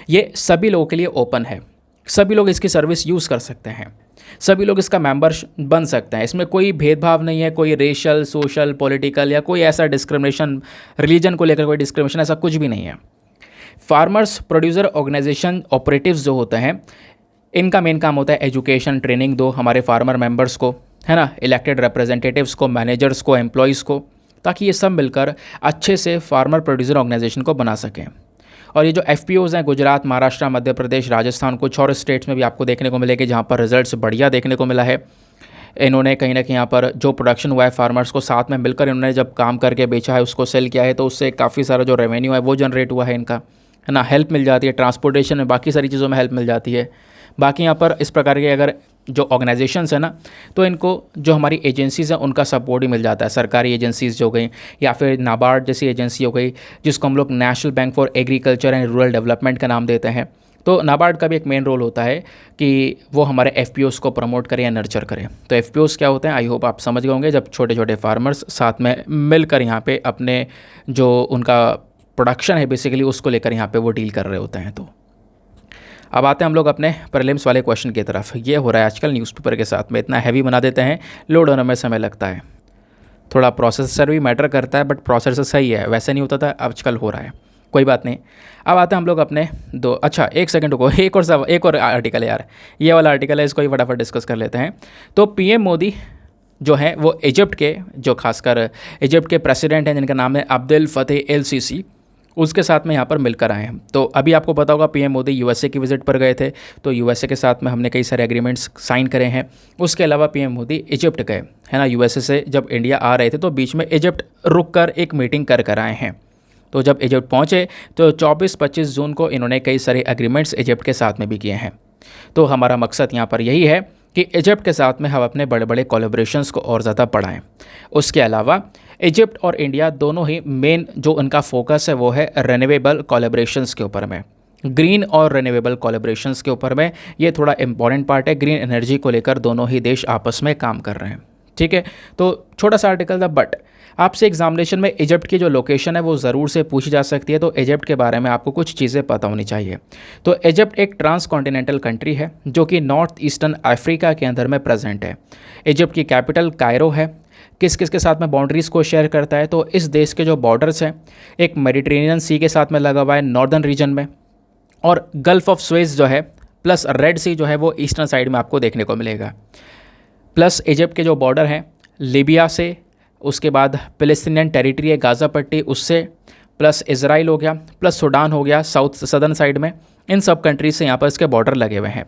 ये सभी लोगों के लिए ओपन है, सभी लोग इसकी सर्विस यूज़ कर सकते हैं, सभी लोग इसका मेंबर बन सकते हैं। इसमें कोई भेदभाव नहीं है, कोई रेशल, सोशल, पॉलिटिकल या कोई ऐसा डिस्क्रिमिनेशन, रिलीजन को लेकर कोई डिस्क्रिमिनेशन, ऐसा कुछ भी नहीं है। फार्मर्स प्रोड्यूसर ऑर्गेनाइजेशन ऑपरेटिव्स जो होते हैं, इनका मेन काम होता है एजुकेशन, ट्रेनिंग दो हमारे फार्मर मेंबर्स को, है ना, इलेक्टेड रिप्रेजेंटेटिव्स को, मैनेजर्स को, एम्प्लॉयज़ को, ताकि ये सब मिलकर अच्छे से फार्मर प्रोड्यूसर ऑर्गेनाइजेशन को बना सकें। और ये जो एफपीओज़ हैं, गुजरात, महाराष्ट्र, मध्य प्रदेश, राजस्थान, कुछ और स्टेट्स में भी आपको देखने को मिलेगी जहाँ पर रिजल्ट्स बढ़िया देखने को मिला है। इन्होंने कहीं ना कहीं यहाँ पर जो प्रोडक्शन हुआ है फार्मर्स को साथ में मिलकर इन्होंने जब काम करके बेचा है, उसको सेल किया है, तो उससे काफ़ी सारा जो रेवेन्यू है वो जनरेट हुआ है इनका, है ना। हेल्प मिल जाती है ट्रांसपोर्टेशन में, बाकी सारी चीज़ों में हेल्प मिल जाती है। बाकी यहाँ पर इस प्रकार के अगर जो ऑर्गेनाइजेशंस है ना, तो इनको जो हमारी एजेंसीज़ हैं उनका सपोर्ट ही मिल जाता है। सरकारी एजेंसीज़ जो गई या फिर नाबार्ड जैसी एजेंसी हो गई, जिसको हम लोग national bank for agriculture and rural development का नाम देते हैं। तो नाबार्ड का भी एक मेन रोल होता है कि वो हमारे एफपीओज़ को प्रमोट करें या नर्चर करें। तो एफपीओज़ क्या होते हैं, आई होप आप समझ गए होंगे, जब छोटे छोटे फार्मर्स साथ में मिलकर यहाँ पे अपने जो उनका प्रोडक्शन है बेसिकली उसको लेकर यहाँ पे वो डील कर रहे होते हैं। तो अब आते हैं हम लोग अपने प्रीलिम्स वाले क्वेश्चन की तरफ। ये हो रहा है आजकल न्यूज़पेपर के साथ में, इतना हैवी बना देते हैं, लोड होने में समय लगता है, थोड़ा प्रोसेसर भी मैटर करता है, बट प्रोसेसर सही है, वैसे नहीं होता था, आजकल हो रहा है, कोई बात नहीं। अब आते हैं हम लोग अपने एक सेकंड को, एक और आर्टिकल है यार, ये वाला आर्टिकल है, इसको ही फटाफट डिस्कस कर लेते हैं। तो पीएम मोदी जो है वो इजिप्ट के, जो खासकर इजिप्ट के प्रेसिडेंट हैं जिनका नाम है अब्देल फतेह एल सीसी, उसके साथ में यहाँ पर मिलकर आए हैं। तो अभी आपको पता होगा पीएम मोदी यूएसए की विजिट पर गए थे, तो यूएसए के साथ में हमने कई सारे एग्रीमेंट्स साइन करे हैं। उसके अलावा पीएम मोदी इजिप्ट गए, है ना। यूएसए से जब इंडिया आ रहे थे तो बीच में इजिप्ट रुक कर एक मीटिंग कर आए हैं। तो जब इजिप्ट पहुँचे तो 24-25 जून को इन्होंने कई सारे एग्रीमेंट्स इजिप्ट के साथ में भी किए हैं। तो हमारा मकसद यहाँ पर यही है कि इजिप्ट के साथ में हम अपने बड़े बड़े कोलैबोरेशंस को और ज़्यादा बढ़ाएं। उसके अलावा इजिप्ट और इंडिया दोनों ही मेन जो उनका फोकस है वो है रिन्यूएबल कोलैबोरेशंस के ऊपर में, ग्रीन और रिन्यूएबल कोलैबोरेशंस के ऊपर में। ये थोड़ा इंपॉर्टेंट पार्ट है, ग्रीन एनर्जी को लेकर दोनों ही देश आपस में काम कर रहे हैं। ठीक है, तो छोटा सा आर्टिकल था, बट आपसे एग्जामिनेशन में इजिप्ट की जो लोकेशन है वो ज़रूर से पूछी जा सकती है। तो इजिप्ट के बारे में आपको कुछ चीज़ें पता होनी चाहिए। तो इजिप्ट एक ट्रांस कॉन्टिनेंटल कंट्री है जो कि नॉर्थ ईस्टर्न अफ्रीका के अंदर में प्रेजेंट है। इजिप्ट की कैपिटल कायरो है। किस किस के साथ में बाउंड्रीज़ को शेयर करता है, तो इस देश के जो बॉर्डर्स हैं, एक मेडिटेरेनियन सी के साथ में लगा हुआ है नॉर्दर्न रीजन में, और गल्फ ऑफ स्वेज जो है प्लस रेड सी जो है वो ईस्टर्न साइड में आपको देखने को मिलेगा। प्लस इजिप्ट के जो बॉर्डर हैं लीबिया से, उसके बाद फ़िलिस्तीनियन टेरिटरी है गाज़ा पट्टी उससे, प्लस इजराइल हो गया, प्लस सूडान हो गया साउथ सदर्न साइड में, इन सब कंट्रीज से यहाँ पर इसके बॉर्डर लगे हुए हैं।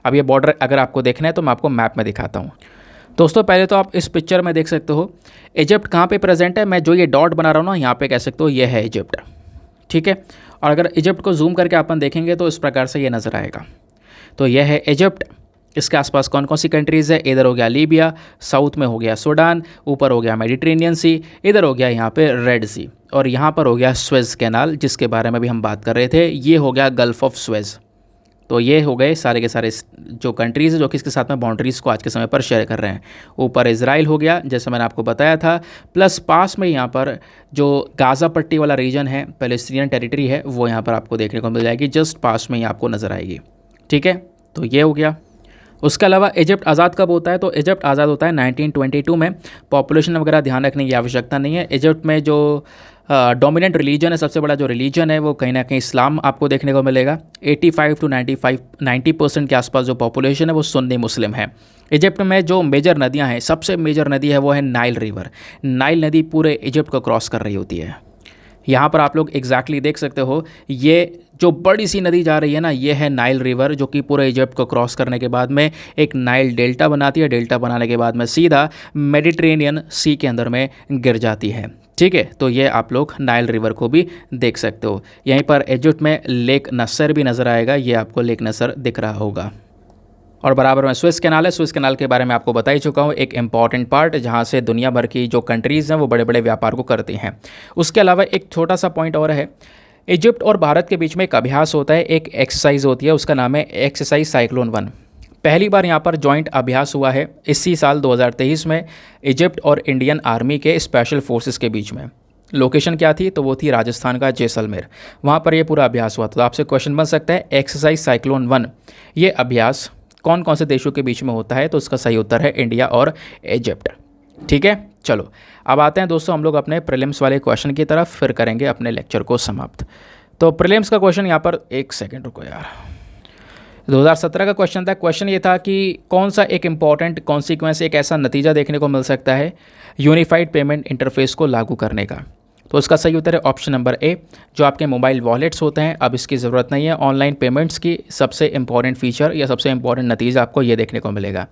अब ये बॉर्डर अगर आपको देखना है तो मैं आपको मैप में दिखाता हूँ। दोस्तों पहले तो आप इस पिक्चर में देख सकते हो इजिप्ट कहाँ पे प्रेजेंट है। मैं जो ये डॉट बना रहा हूँ ना, यहाँ पे कह सकते हो ये है इजिप्ट, ठीक है। और अगर इजिप्ट को जूम करके अपन देखेंगे तो इस प्रकार से ये नज़र आएगा। तो यह है इजिप्ट। इसके आसपास कौन कौन सी कंट्रीज़ है, इधर हो गया लीबिया, साउथ में हो गया सूडान, ऊपर हो गया मेडिटेरेनियन सी, इधर हो गया यहाँ पे रेड सी, और यहाँ पर हो गया स्वेज कैनाल जिसके बारे में भी हम बात कर रहे थे, ये हो गया गल्फ ऑफ स्वेज। तो ये हो गए सारे के सारे जो कंट्रीज़ है जो कि इसके साथ में बाउंड्रीज़ को आज के समय पर शेयर कर रहे हैं। ऊपर इजराइल हो गया जैसे मैंने आपको बताया था, प्लस पास में यहाँ पर जो गाज़ा पट्टी वाला रीजन है, पैलेस्टीनियन टेरिटरी है, वो यहाँ पर आपको देखने को मिल जाएगी, जस्ट पास में ही आपको नज़र आएगी, ठीक है। तो ये हो गया। उसके अलावा इजिप्ट आज़ाद कब होता है, तो इजिप्ट आज़ाद होता है 1922 में। पॉपुलेशन वगैरह ध्यान रखने की आवश्यकता नहीं है। इजिप्ट में जो डोमिनेंट रिलीजन है, सबसे बड़ा जो रिलीजन है वो कहीं ना कहीं इस्लाम आपको देखने को मिलेगा। 85 to 90% के आसपास जो पॉपुलेशन है वो सुन्नी मुस्लिम है। इजिप्ट में जो मेजर नदियां हैं, सबसे मेजर नदी है वो है नाइल रिवर। नाइल नदी पूरे इजिप्ट को क्रॉस कर रही होती है। यहाँ पर आप लोग एग्जैक्टली देख सकते हो, ये जो बड़ी सी नदी जा रही है ना, ये है नाइल रिवर, जो कि पूरे इजिप्ट को क्रॉस करने के बाद में एक नाइल डेल्टा बनाती है। डेल्टा बनाने के बाद में सीधा मेडिटेरेनियन सी के अंदर में गिर जाती है। ठीक है, तो ये आप लोग नाइल रिवर को भी देख सकते हो। यहीं पर इजिप्ट में लेक नसर भी नज़र आएगा, ये आपको लेक नसर दिख रहा होगा। और बराबर में स्विस कैनाल है। स्विस कैनाल के बारे में आपको बता ही चुका हूँ, एक इंपॉर्टेंट पार्ट जहाँ से दुनिया भर की जो कंट्रीज़ हैं वो बड़े बड़े व्यापार को करती हैं। उसके अलावा एक छोटा सा पॉइंट और है, इजिप्ट और भारत के बीच में एक अभ्यास होता है, एक एक्सरसाइज होती है, उसका नाम है एक्सरसाइज साइक्लोन 1। पहली बार यहाँ पर जॉइंट अभ्यास हुआ है इसी साल 2023 में इजिप्ट और इंडियन आर्मी के स्पेशल फोर्सेस के बीच में। लोकेशन क्या थी, तो वो थी राजस्थान का जैसलमेर। वहाँ पर ये पूरा अभ्यास हुआ। तो आपसे क्वेश्चन बन सकता है एक्सरसाइज साइक्लोन 1 ये अभ्यास कौन कौन से देशों के बीच में होता है, तो उसका सही उत्तर है इंडिया और इजिप्ट। ठीक है, चलो अब आते हैं दोस्तों हम लोग अपने प्रीलिम्स वाले क्वेश्चन की तरफ, फिर करेंगे अपने लेक्चर को समाप्त। तो प्रीलिम्स का क्वेश्चन यहाँ पर, एक सेकेंड रुको यार, 2017 का क्वेश्चन था। क्वेश्चन ये था कि कौन सा एक इम्पॉर्टेंट कॉन्सिक्वेंस, एक ऐसा नतीजा देखने को मिल सकता है यूनिफाइड पेमेंट इंटरफेस को लागू करने का। तो उसका सही उत्तर है ऑप्शन नंबर ए, जो आपके मोबाइल वॉलेट्स होते हैं अब इसकी ज़रूरत नहीं है। ऑनलाइन पेमेंट्स की सबसे इंपॉर्टेंट फीचर या सबसे इंपॉर्टेंट नतीजा आपको ये देखने को मिलेगा।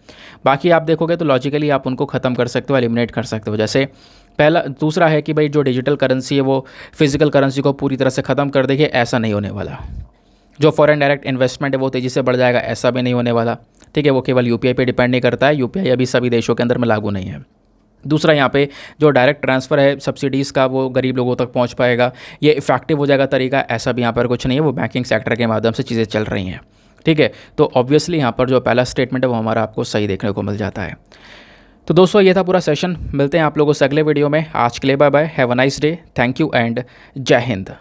बाकी आप देखोगे तो लॉजिकली आप उनको ख़त्म कर सकते हो, एलिमिनेट कर सकते हो। जैसे पहला, दूसरा है कि भाई जो डिजिटल करेंसी है वो फिजिकल करेंसी को पूरी तरह से ख़त्म कर देगी, ऐसा नहीं होने वाला। जो फॉरेन डायरेक्ट इन्वेस्टमेंट है वो तेज़ी से बढ़ जाएगा, ऐसा भी नहीं होने वाला। ठीक है, वो केवल यूपीआई पे डिपेंड नहीं करता है, यूपीआई अभी सभी देशों के अंदर में लागू नहीं है। दूसरा, यहाँ पे जो डायरेक्ट ट्रांसफ़र है सब्सिडीज़ का वो गरीब लोगों तक पहुँच पाएगा, ये इफेक्टिव हो जाएगा तरीका, ऐसा भी यहाँ पर कुछ नहीं है। वो बैंकिंग सेक्टर के माध्यम से चीज़ें चल रही हैं। ठीक है, तो ऑब्वियसली यहाँ पर जो पहला स्टेटमेंट है वो हमारा आपको सही देखने को मिल जाता है। तो दोस्तों ये था पूरा सेशन, मिलते हैं आप लोगों से अगले वीडियो में। आज के लिए bye bye, have a nice day, thank you and Jai Hind.